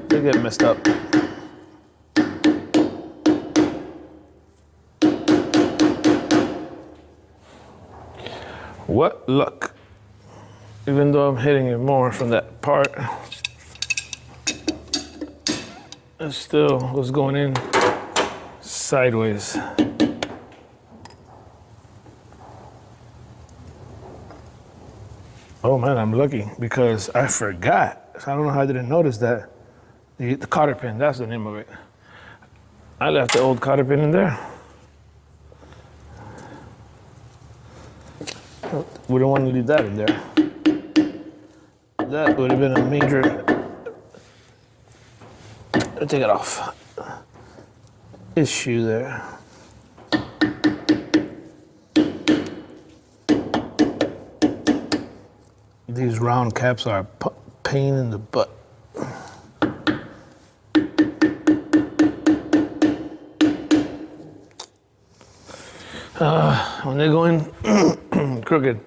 they get messed up. What luck. Even though I'm hitting it more from that part, it still was going in sideways. Oh man, I'm lucky because I forgot. So I don't know how I didn't notice that. The cotter pin, that's the name of it. I left the old cotter pin in there. We don't want to leave that in there. That would have been a major. Take it off. Issue there. These round caps are a pain in the butt. When they're going crooked,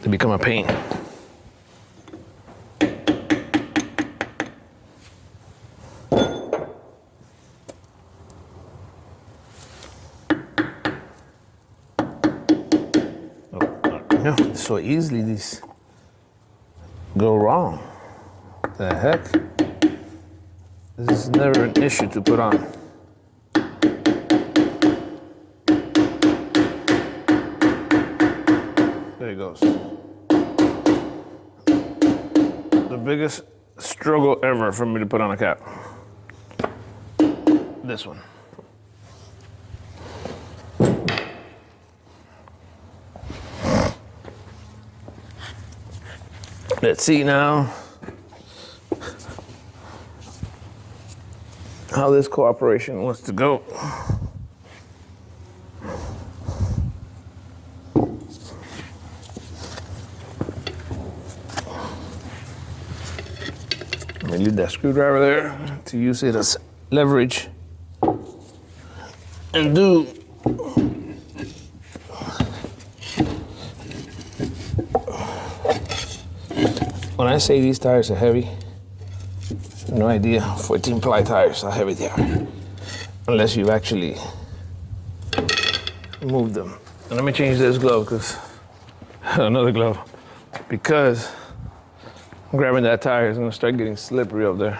they become a pain. So easily these go wrong. The heck? This is never an issue to put on. There it goes. The biggest struggle ever for me to put on a cap. This one. Let's see now how this cooperation wants to go. Let me leave that screwdriver there to use it as leverage and do when I say these tires are heavy, no idea 14 ply tires how heavy they are unless you've actually moved them. And let me change this glove because another glove because grabbing that tire is going to start getting slippery up there.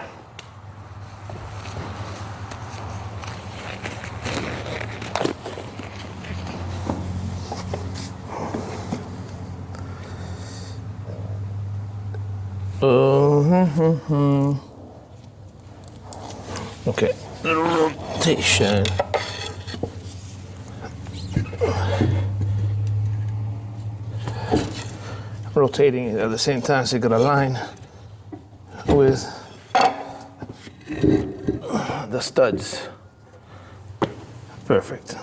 Okay, little rotation. Rotating it at the same time so you could align with the studs. Perfect.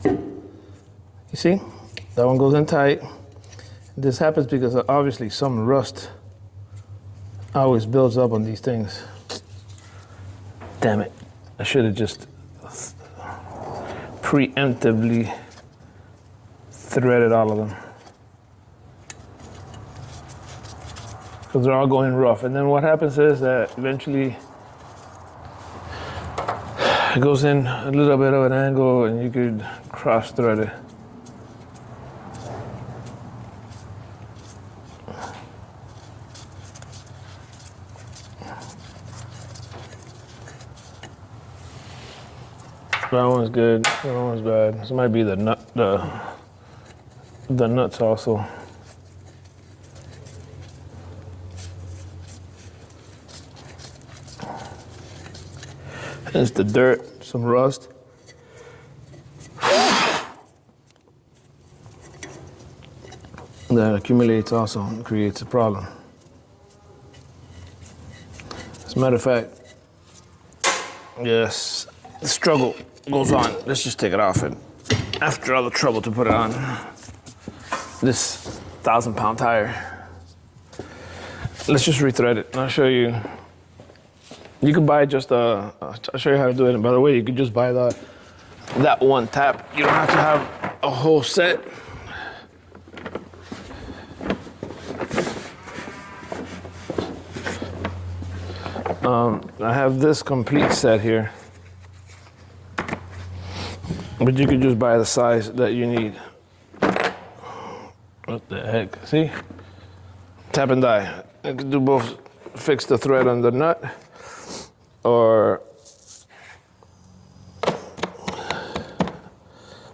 You see? That one goes in tight. This happens because obviously some rust always builds up on these things. Damn it. I should have just preemptively threaded all of them. Because they're all going rough. And then what happens is that eventually it goes in a little bit of an angle and you could cross thread it. That one's good, that one's bad. This might be the nuts also. There's the dirt, some rust. That accumulates also and creates a problem. As a matter of fact, yes, the struggle goes on. Let's just take it off. And after all the trouble to put it on, this 1,000-pound tire. Let's just rethread it. And I'll show you. You can buy just I'll show you how to do it. And by the way, you could just buy that one tap. You don't have to have a whole set. I have this complete set here, but you could just buy the size that you need. What the heck? See? Tap and die. You can do both. Fix the thread on the nut, or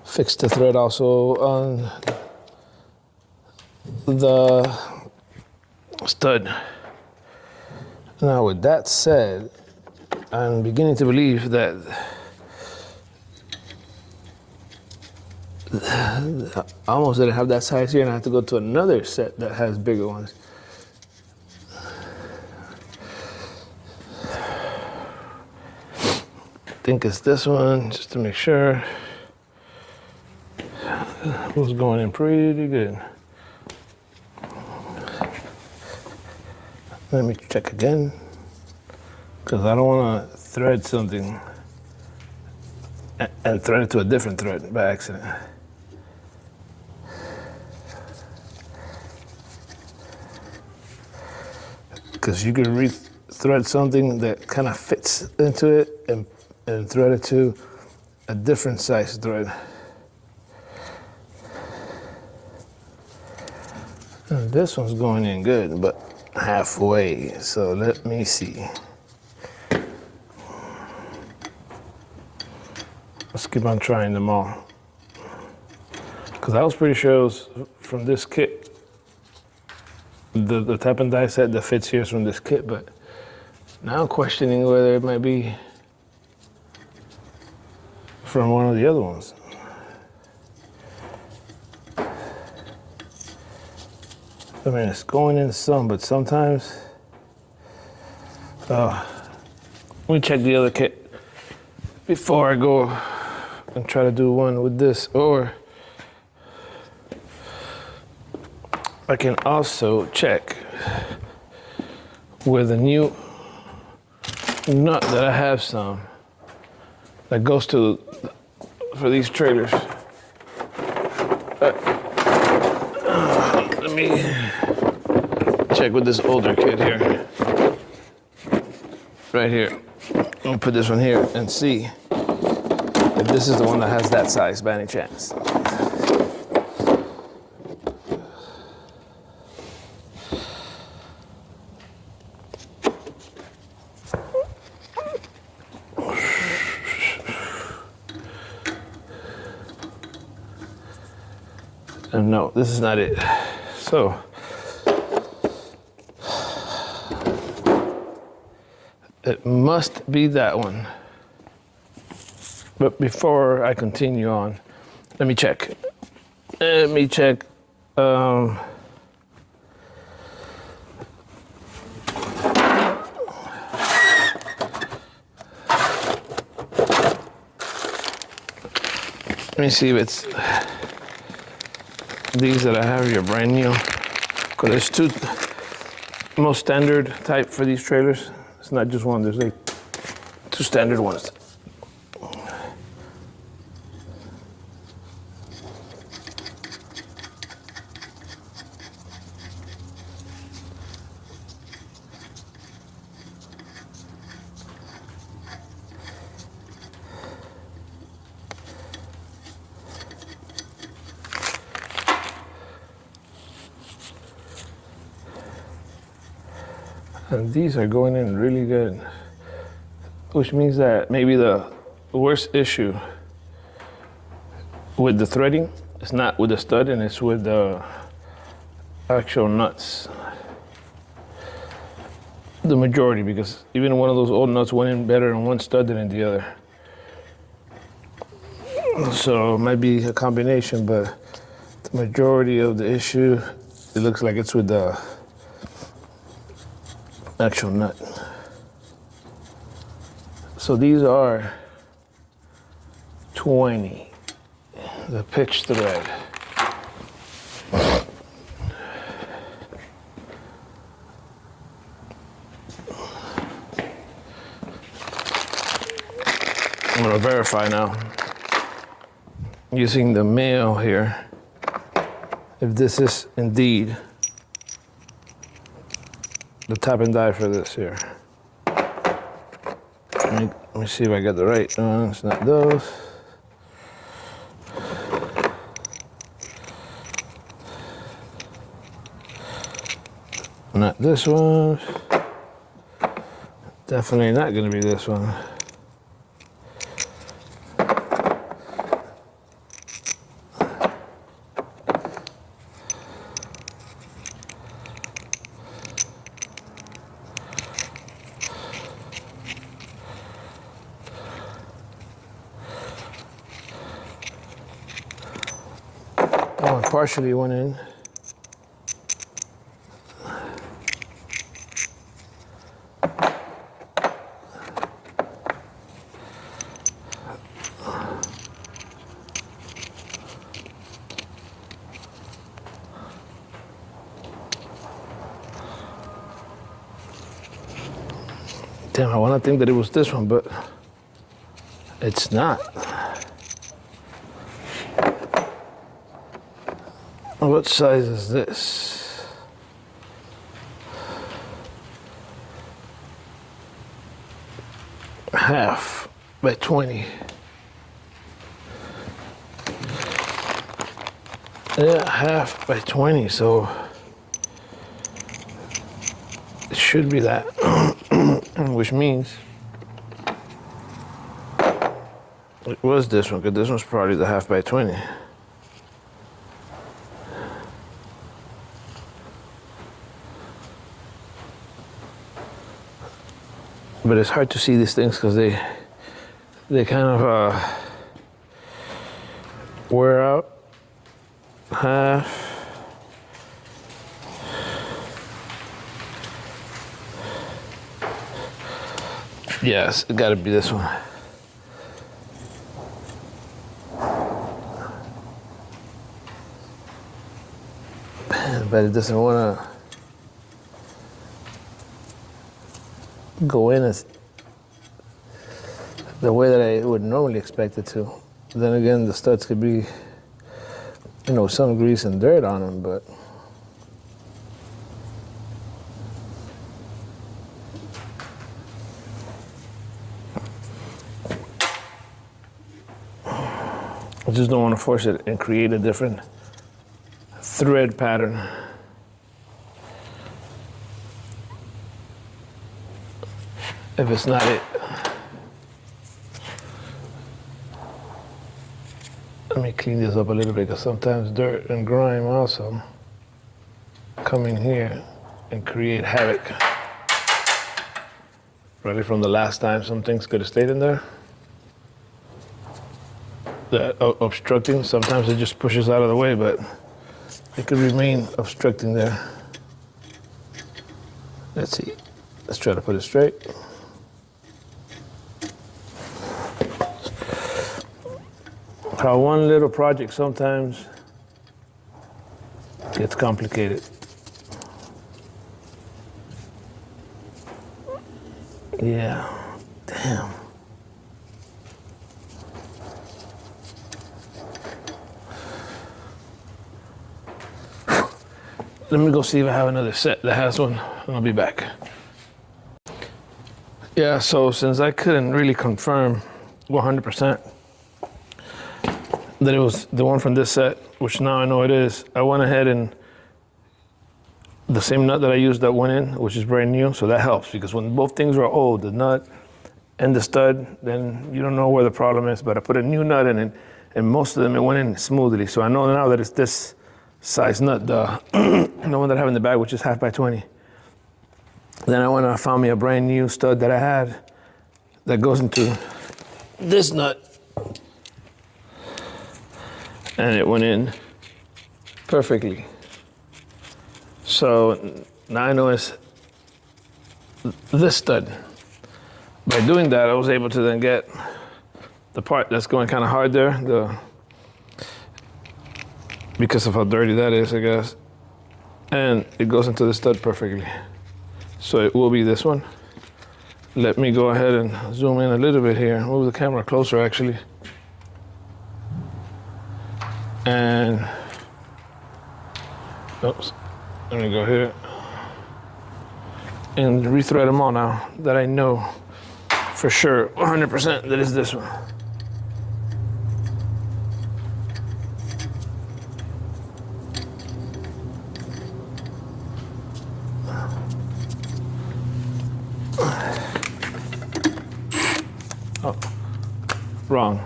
fix the thread also on the stud. Now, with that said, I'm beginning to believe that I almost didn't have that size here, and I have to go to another set that has bigger ones. I think it's this one, just to make sure. It was going in pretty good. Let me check again, because I don't want to thread something and thread it to a different thread by accident. Because you can re-thread something that kind of fits into it and thread it to a different size thread. And this one's going in good, but halfway, so let me see. Let's keep on trying them all. Because I was pretty sure it was from this kit. The tap and die set that fits here is from this kit, but now I'm questioning whether it might be from one of the other ones. I mean, it's going in some, but sometimes, let me check the other kit before I go and try to do one with this, or I can also check with a new nut that I have some that goes to, for these trailers. Let me check with this older kit here. Right here. I'll put this one here and see if this is the one that has that size by any chance. And no, this is not it. So, it must be that one. But before I continue on, let me check. Let me check. Let me see if it's these that I have here brand new. Because there's two most standard type for these trailers. It's not just one, there's like two standard ones. And these are going in really good, which means that maybe the worst issue with the threading is not with the stud, and it's with the actual nuts. The majority, because even one of those old nuts went in better in one stud than in the other. So it might be a combination, but the majority of the issue, it looks like it's with the actual nut. So these are 20, the pitch thread. I'm gonna verify now, using the mail here, if this is indeed the tap and die for this here. Let me see if I got the right ones, not those. Not this one. Definitely not gonna be this one. Oh, it partially went in. Damn, I want to think that it was this one, but it's not. What size is this? Half by 20. Yeah, half by 20, so it should be that, which means it was this one, because this one's probably the half by 20. But it's hard to see these things because they kind of wear out half. Yes, it gotta be this one. But it doesn't wanna go in as the way that I would normally expect it to. Then again, the studs could be, you know, some grease and dirt on them, but I just don't want to force it and create a different thread pattern. If it's not it. Let me clean this up a little bit because sometimes dirt and grime also come in here and create havoc. Probably from the last time some things could have stayed in there. That obstructing, sometimes it just pushes out of the way, but it could remain obstructing there. Let's see, let's try to put it straight. How one little project sometimes gets complicated. Yeah, damn. Let me go see if I have another set that has one, and I'll be back. Yeah, so since I couldn't really confirm 100% that it was the one from this set, which now I know it is, I went ahead and the same nut that I used that went in, which is brand new, so that helps because when both things are old, the nut and the stud, then you don't know where the problem is, but I put a new nut in it, and most of them, it went in smoothly, so I know now that it's this size nut, the one that I have in the bag, which is half by 20. Then I went and I found me a brand new stud that I had that goes into this nut. And it went in perfectly. So now I know it's this stud. by doing that, I was able to then get the part that's going kind of hard there, because of how dirty that is, I guess. And it goes into the stud perfectly. So it will be this one. Let me go ahead and zoom in a little bit here, move the camera closer actually. And, oops, let me go here. And rethread them all now that I know for sure, 100% that is this one. Oh, wrong.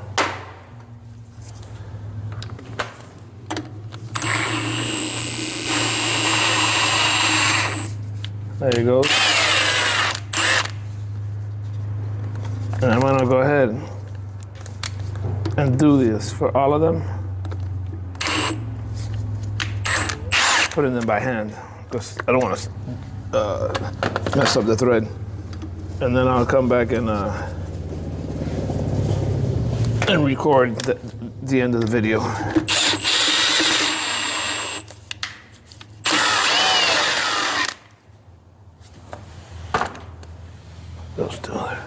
There you go. And I'm gonna go ahead and do this for all of them. Putting them by hand, because I don't want to mess up the thread. And then I'll come back and record the end of the video. Those two there.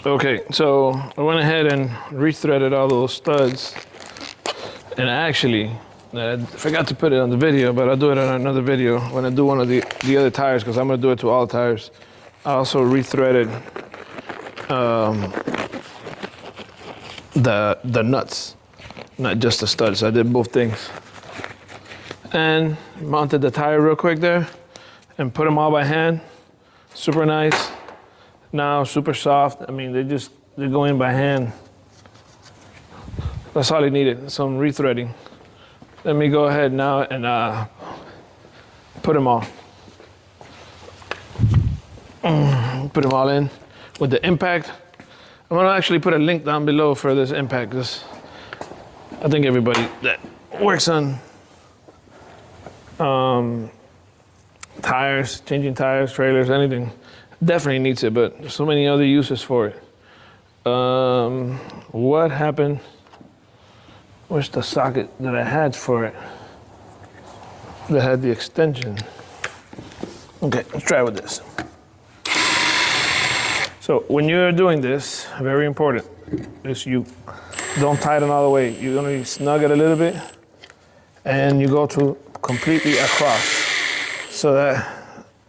Okay, so I went ahead and rethreaded all those studs. And actually, I forgot to put it on the video, but I'll do it on another video when I do one of the other tires, because I'm gonna do it to all tires. I also rethreaded the nuts, not just the studs. I did both things. And mounted the tire real quick there and put them all by hand. Super nice. Now super soft. I mean, they go in by hand. That's all I needed, some rethreading. Let me go ahead now and put them all. Put them all in with the impact. I'm gonna actually put a link down below for this impact, because I think everybody that works on tires, changing tires, trailers, anything, definitely needs it, but there's so many other uses for it. What happened? Where's the socket that I had for it? That had the extension. Okay, let's try with this. So when you're doing this, very important, is you don't tighten all the way. You're gonna snug it a little bit, and you go to completely across. So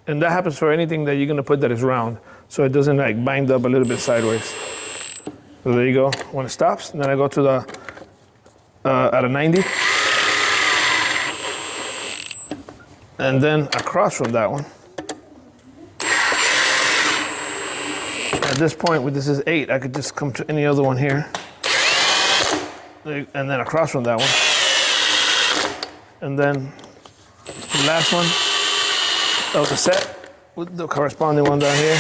and that happens for anything that you're gonna put that is round, so it doesn't like bind up a little bit sideways. So there you go. When it stops, then I go to the at a 90, and then across from that one. At this point, this is 8, I could just come to any other one here, and then across from that one, and then the last one of the set with the corresponding one down here.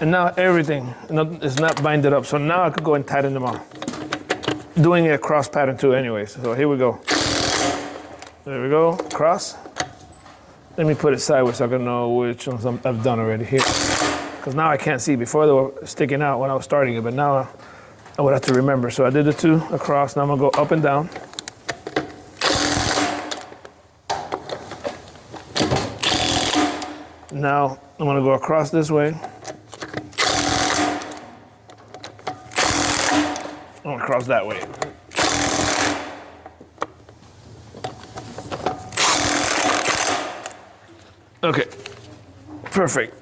And now everything is not binded up, so now I could go and tighten them all. Doing a cross pattern too anyways, so here we go. There we go, cross. Let me put it sideways so I can know which ones I've done already here. Because now I can't see. Before they were sticking out when I was starting it, but now I would have to remember. So I did the 2 across, now I'm gonna go up and down. Now I'm gonna go across this way. I'm gonna cross that way. Okay, perfect.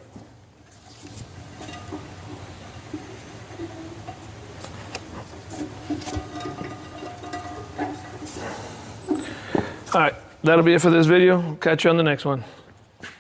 All right, that'll be it for this video. Catch you on the next one.